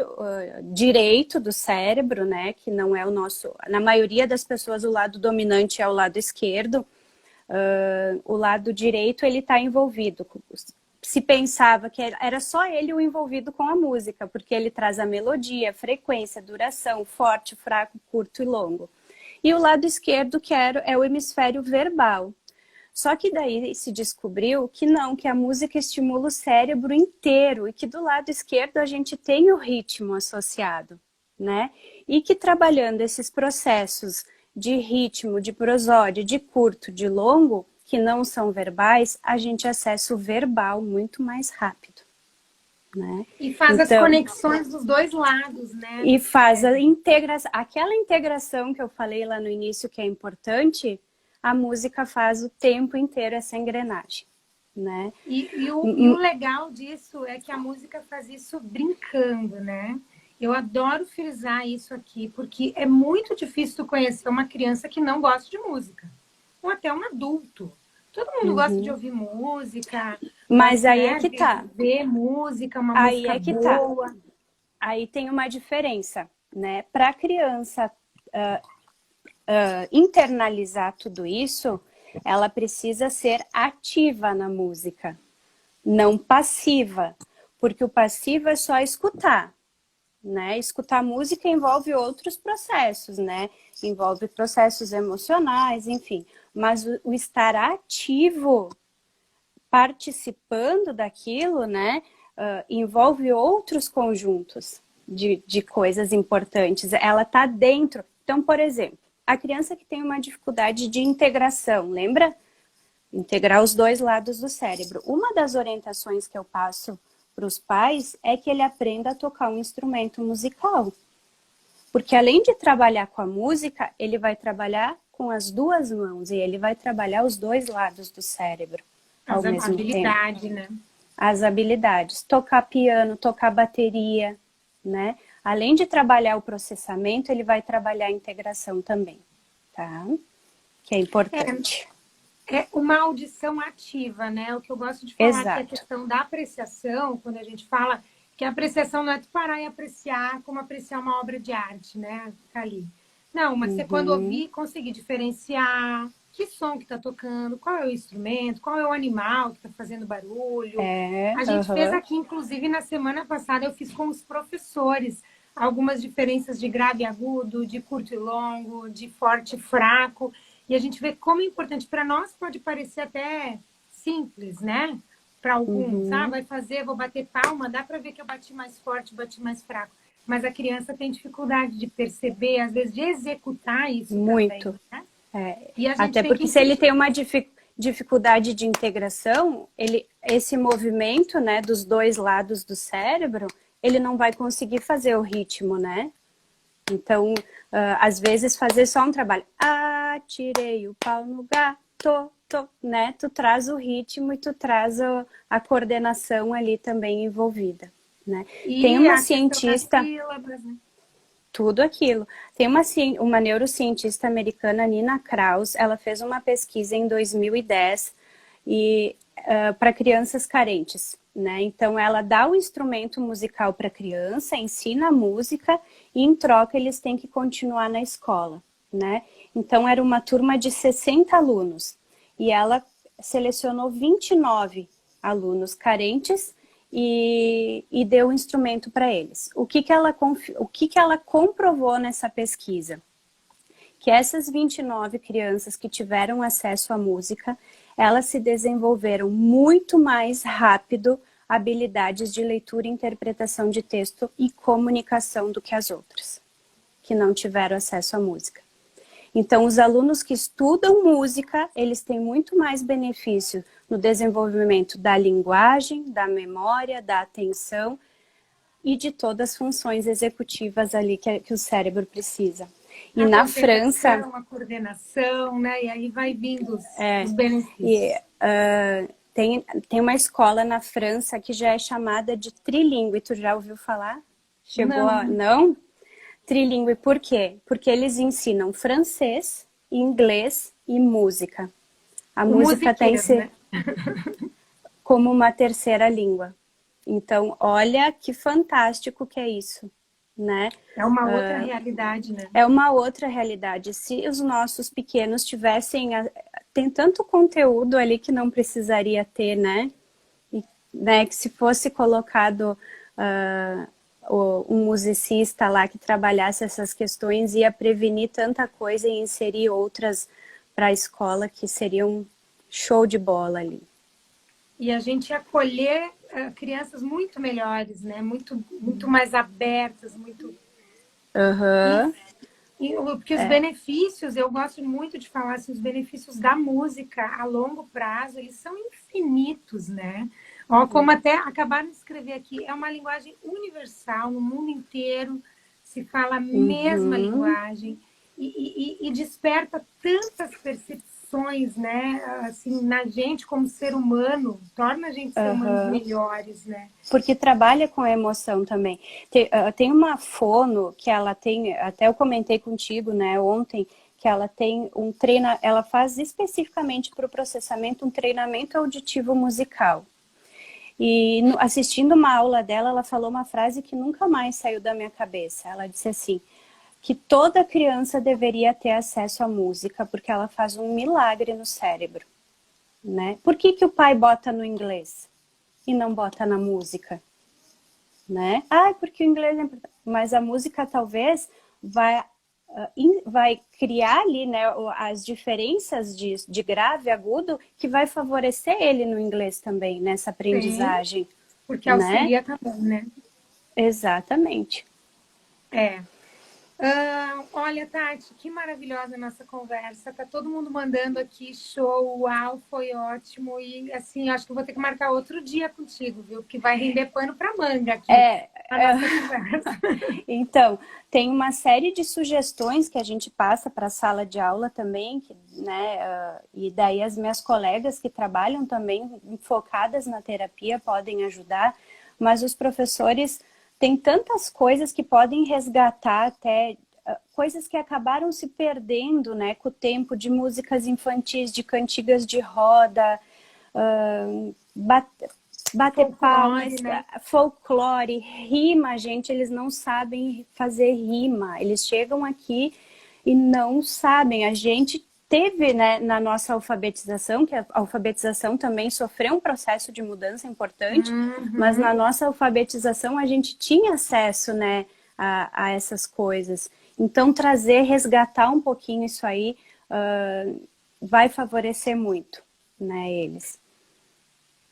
direito do cérebro, né? Que não é o nosso... Na maioria das pessoas, o lado dominante é o lado esquerdo. O lado direito, ele está envolvido. Se pensava que era só ele o envolvido com a música, porque ele traz a melodia, frequência, duração, forte, fraco, curto e longo. E o lado esquerdo, que é o hemisfério verbal. Só que daí se descobriu que não, que a música estimula o cérebro inteiro e que do lado esquerdo a gente tem o ritmo associado, né? E que trabalhando esses processos de ritmo, de prosódia, de curto, de longo, que não são verbais, a gente acessa o verbal muito mais rápido, né? E faz as conexões dos dois lados, né? E faz aquela integração que eu falei lá no início que é importante, a música faz o tempo inteiro essa engrenagem, né? E o legal disso é que a música faz isso brincando, né? Eu adoro frisar isso aqui, porque é muito difícil tu conhecer uma criança que não gosta de música, ou até um adulto. Todo mundo gosta de ouvir música. Mas aí é que tá. Ver música, uma aí música é que boa. Tá. Aí tem uma diferença, né? Para a criança internalizar tudo isso, ela precisa ser ativa na música, não passiva. Porque o passivo é só escutar, né? Escutar música envolve outros processos, né? Envolve processos emocionais, enfim. Mas o estar ativo, participando daquilo, né? Envolve outros conjuntos de coisas importantes. Ela está dentro. Então, por exemplo, a criança que tem uma dificuldade de integração, lembra? Integrar os dois lados do cérebro. Uma das orientações que eu passo para os pais é que ele aprenda a tocar um instrumento musical. Porque além de trabalhar com a música, ele vai trabalhar com as duas mãos e ele vai trabalhar os dois lados do cérebro ao mesmo tempo. Né? As habilidades. Tocar piano, tocar bateria, né? Além de trabalhar o processamento, ele vai trabalhar a integração também, tá? Que é importante. É uma audição ativa, né? O que eu gosto de falar Exato. que é a questão da apreciação, quando a gente fala que a apreciação não é tu parar e apreciar como apreciar uma obra de arte, né? Ficar ali. Não, mas você quando ouvir, conseguir diferenciar que som que tá tocando, qual é o instrumento, qual é o animal que tá fazendo barulho. A gente fez aqui, inclusive, na semana passada, eu fiz com os professores algumas diferenças de grave e agudo, de curto e longo, de forte e fraco. E a gente vê como é importante. Para nós pode parecer até simples, né? Para alguns, vai fazer, vou bater palma, dá para ver que eu bati mais forte, bati mais fraco. Mas a criança tem dificuldade de perceber, às vezes de executar isso muito também, né? E a gente até porque se ele tem uma dificuldade de integração, esse movimento, né, dos dois lados do cérebro, ele não vai conseguir fazer o ritmo, né? Então, às vezes fazer só um trabalho, tirei o pau no gato, né? Tu traz o ritmo e tu traz a coordenação ali também envolvida, né? E tem uma a questão das cientista, sílabas, né? tudo aquilo. Tem uma neurocientista americana, Nina Kraus, ela fez uma pesquisa em 2010 para crianças carentes, né? Então ela dá o instrumento musical para a criança, ensina a música e em troca eles têm que continuar na escola, né? Então era uma turma de 60 alunos e ela selecionou 29 alunos carentes e deu o instrumento para eles. O que que ela comprovou nessa pesquisa? Que essas 29 crianças que tiveram acesso à música, elas se desenvolveram muito mais rápido habilidades de leitura e interpretação de texto e comunicação do que as outras, que não tiveram acesso à música. Então, os alunos que estudam música, eles têm muito mais benefício no desenvolvimento da linguagem, da memória, da atenção e de todas as funções executivas ali que o cérebro precisa. E na França... a coordenação, né? E aí vai vindo os benefícios. Tem uma escola na França que já é chamada de trilingüe. Tu já ouviu falar? Não? Trilingüe, por quê? Porque eles ensinam francês, inglês e música. A música tem que ser como uma terceira língua. Então, olha que fantástico que é isso, né? É uma outra realidade, né? É uma outra realidade. Se os nossos pequenos tivessem... Tem tanto conteúdo ali que não precisaria ter, né? Né? Que se fosse colocado... um musicista lá que trabalhasse essas questões ia prevenir tanta coisa e inserir outras para a escola que seriam show de bola ali. E a gente acolher crianças muito melhores, né? Muito mais abertas, muito... Porque os benefícios, eu gosto muito de falar assim, os benefícios da música a longo prazo, eles são infinitos, né? Ó, como até acabaram de escrever aqui, é uma linguagem universal, no mundo inteiro se fala a mesma linguagem e desperta tantas percepções, né? Assim, na gente como ser humano, torna a gente ser humanos melhores, né? Porque trabalha com a emoção também. Tem uma fono que ela tem, até eu comentei contigo, né, ontem, que ela tem ela faz especificamente para o processamento um treinamento auditivo musical. E assistindo uma aula dela, ela falou uma frase que nunca mais saiu da minha cabeça. Ela disse assim, que toda criança deveria ter acesso à música, porque ela faz um milagre no cérebro, né? Por que o pai bota no inglês e não bota na música? Né? Porque o inglês é importante. Mas a música talvez vai criar ali, né, as diferenças de grave e agudo que vai favorecer ele no inglês também, nessa aprendizagem. Sim, porque auxilia também, né? Exatamente. Olha, Tati, que maravilhosa a nossa conversa. Tá todo mundo mandando aqui, show, uau, foi ótimo. E assim, acho que vou ter que marcar outro dia contigo, viu? Porque vai render pano para manga aqui. A nossa conversa. Então, tem uma série de sugestões que a gente passa para a sala de aula também, né? E daí as minhas colegas que trabalham também focadas na terapia podem ajudar, mas os professores têm tantas coisas que podem resgatar até coisas que acabaram se perdendo, né, com o tempo, de músicas infantis, de cantigas de roda, bater palmas, né? Folclore, rima, gente, eles não sabem fazer rima. Eles chegam aqui e não sabem. A gente teve, né, na nossa alfabetização, que a alfabetização também sofreu um processo de mudança importante, mas na nossa alfabetização a gente tinha acesso, né, a essas coisas. Então, resgatar um pouquinho isso aí vai favorecer muito, né, eles.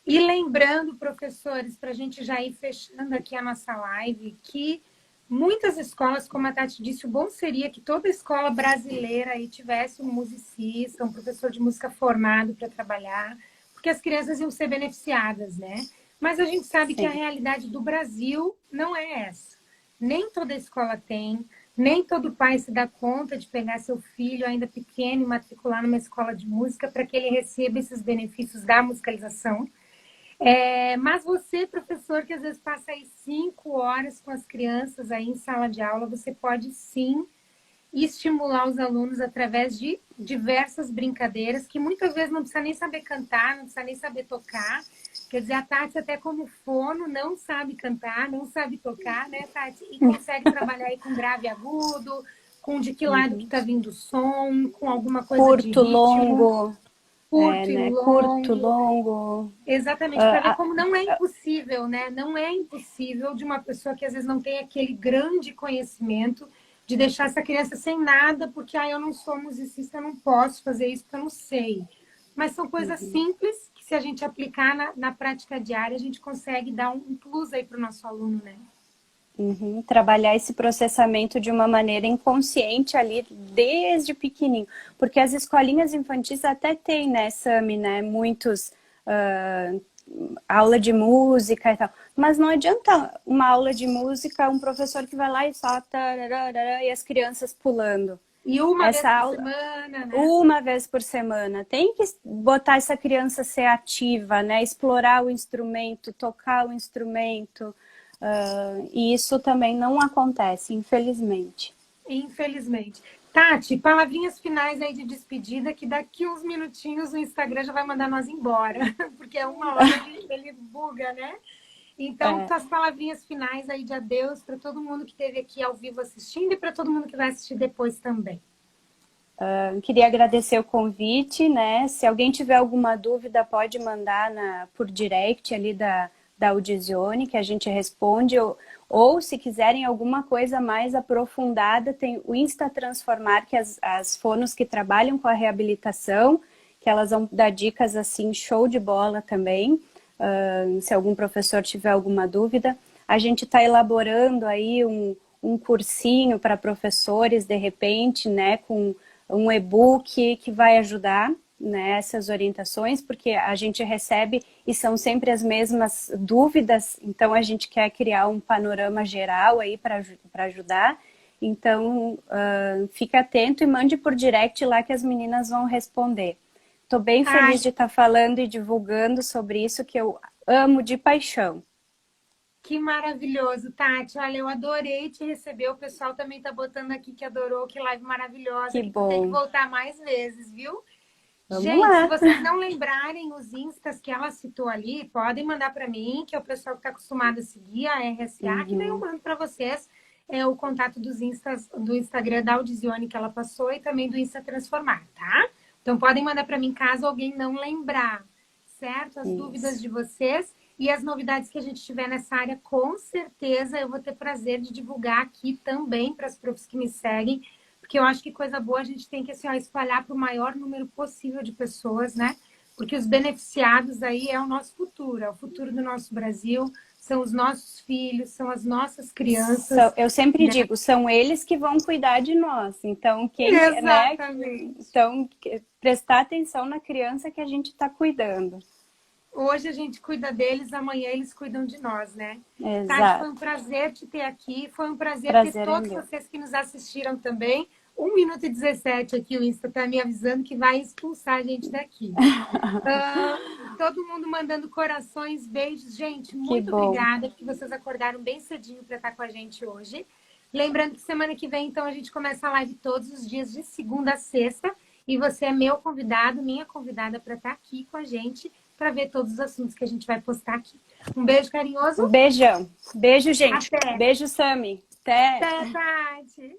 E lembrando, professores, para a gente já ir fechando aqui a nossa live, que muitas escolas, como a Tati disse, o bom seria que toda escola brasileira aí tivesse um musicista, um professor de música formado para trabalhar, porque as crianças iam ser beneficiadas, né? Mas a gente sabe que a Sim. realidade do Brasil não é essa. Nem toda escola tem, nem todo pai se dá conta de pegar seu filho ainda pequeno e matricular numa escola de música para que ele receba esses benefícios da musicalização. Mas você, professor, que às vezes passa aí 5 horas com as crianças aí em sala de aula, você pode sim estimular os alunos através de diversas brincadeiras, que muitas vezes não precisa nem saber cantar, não precisa nem saber tocar. Quer dizer, a Tati até como fono não sabe cantar, não sabe tocar, né, Tati? E consegue trabalhar aí com grave agudo, com de que lado que está vindo o som, com alguma coisa de Curto, ritmo, longo, curto e né? Curto, longo. longo. Exatamente, para ver como não é impossível, né? Não é impossível de uma pessoa que às vezes não tem aquele grande conhecimento de deixar essa criança sem nada, porque eu não sou musicista, eu não posso fazer isso porque eu não sei. Mas são coisas simples que, se a gente aplicar na prática diária, a gente consegue dar um plus aí para o nosso aluno, né? Trabalhar esse processamento de uma maneira inconsciente ali desde pequenininho, porque as escolinhas infantis até têm, né, Sami, né, muitos aula de música e tal, mas não adianta uma aula de música, um professor que vai lá e só tararara, e as crianças pulando. E uma vez Essa por aula, semana, né? uma vez por semana, tem que botar essa criança a ser ativa, né, explorar o instrumento, tocar o instrumento. E isso também não acontece, infelizmente. Infelizmente. Tati, palavrinhas finais aí de despedida, que daqui uns minutinhos o Instagram já vai mandar nós embora, porque é 1 hora ele buga, né? Então, tuas palavrinhas finais aí de adeus para todo mundo que esteve aqui ao vivo assistindo e para todo mundo que vai assistir depois também. Queria agradecer o convite, né? Se alguém tiver alguma dúvida, pode mandar por direct ali da Audizione, que a gente responde, ou se quiserem alguma coisa mais aprofundada, tem o Insta Transformar, que as fonos que trabalham com a reabilitação, que elas vão dar dicas assim, show de bola também, se algum professor tiver alguma dúvida. A gente está elaborando aí um cursinho para professores, de repente, né, com um e-book que vai ajudar nessas orientações, porque a gente recebe e são sempre as mesmas dúvidas, então a gente quer criar um panorama geral aí para ajudar. Então, fica atento e mande por direct lá que as meninas vão responder. Estou bem feliz de estar falando e divulgando sobre isso que eu amo de paixão. Que maravilhoso, Tati. Olha, eu adorei te receber. O pessoal também tá botando aqui que adorou, que live maravilhosa. Que Que tu tem que bom. voltar mais vezes, viu? Vamos Gente, lá. se vocês não lembrarem os instas que ela citou ali, podem mandar para mim, que é o pessoal que está acostumado a seguir a RSA, que daí eu mando para vocês o contato dos instas, do Instagram da Audizione que ela passou e também do Insta Transformar, tá? Então podem mandar para mim caso alguém não lembrar, certo? As dúvidas de vocês e as novidades que a gente tiver nessa área, com certeza eu vou ter prazer de divulgar aqui também para as profs que me seguem, porque eu acho que coisa boa a gente tem que assim, espalhar para o maior número possível de pessoas, né? Porque os beneficiados aí é o nosso futuro, é o futuro do nosso Brasil, são os nossos filhos, são as nossas crianças. Eu sempre né? digo, são eles que vão cuidar de nós. Então, Exatamente. Então, prestar atenção na criança que a gente está cuidando. Hoje a gente cuida deles, amanhã eles cuidam de nós, né? Exato. Tati, foi um prazer te ter aqui, foi um prazer ter todos vocês que nos assistiram também. 1 minuto e 17 aqui, o Insta tá me avisando que vai expulsar a gente daqui. Todo mundo mandando corações, beijos. Gente, muito obrigada, porque vocês acordaram bem cedinho para estar com a gente hoje. Lembrando que semana que vem, então, a gente começa a live todos os dias, de segunda a sexta. E você é meu convidado, minha convidada para estar aqui com a gente, para ver todos os assuntos que a gente vai postar aqui. Um beijo carinhoso. Um beijão. Beijo, gente. Até. Beijo, Sami. Até. Até, Tati.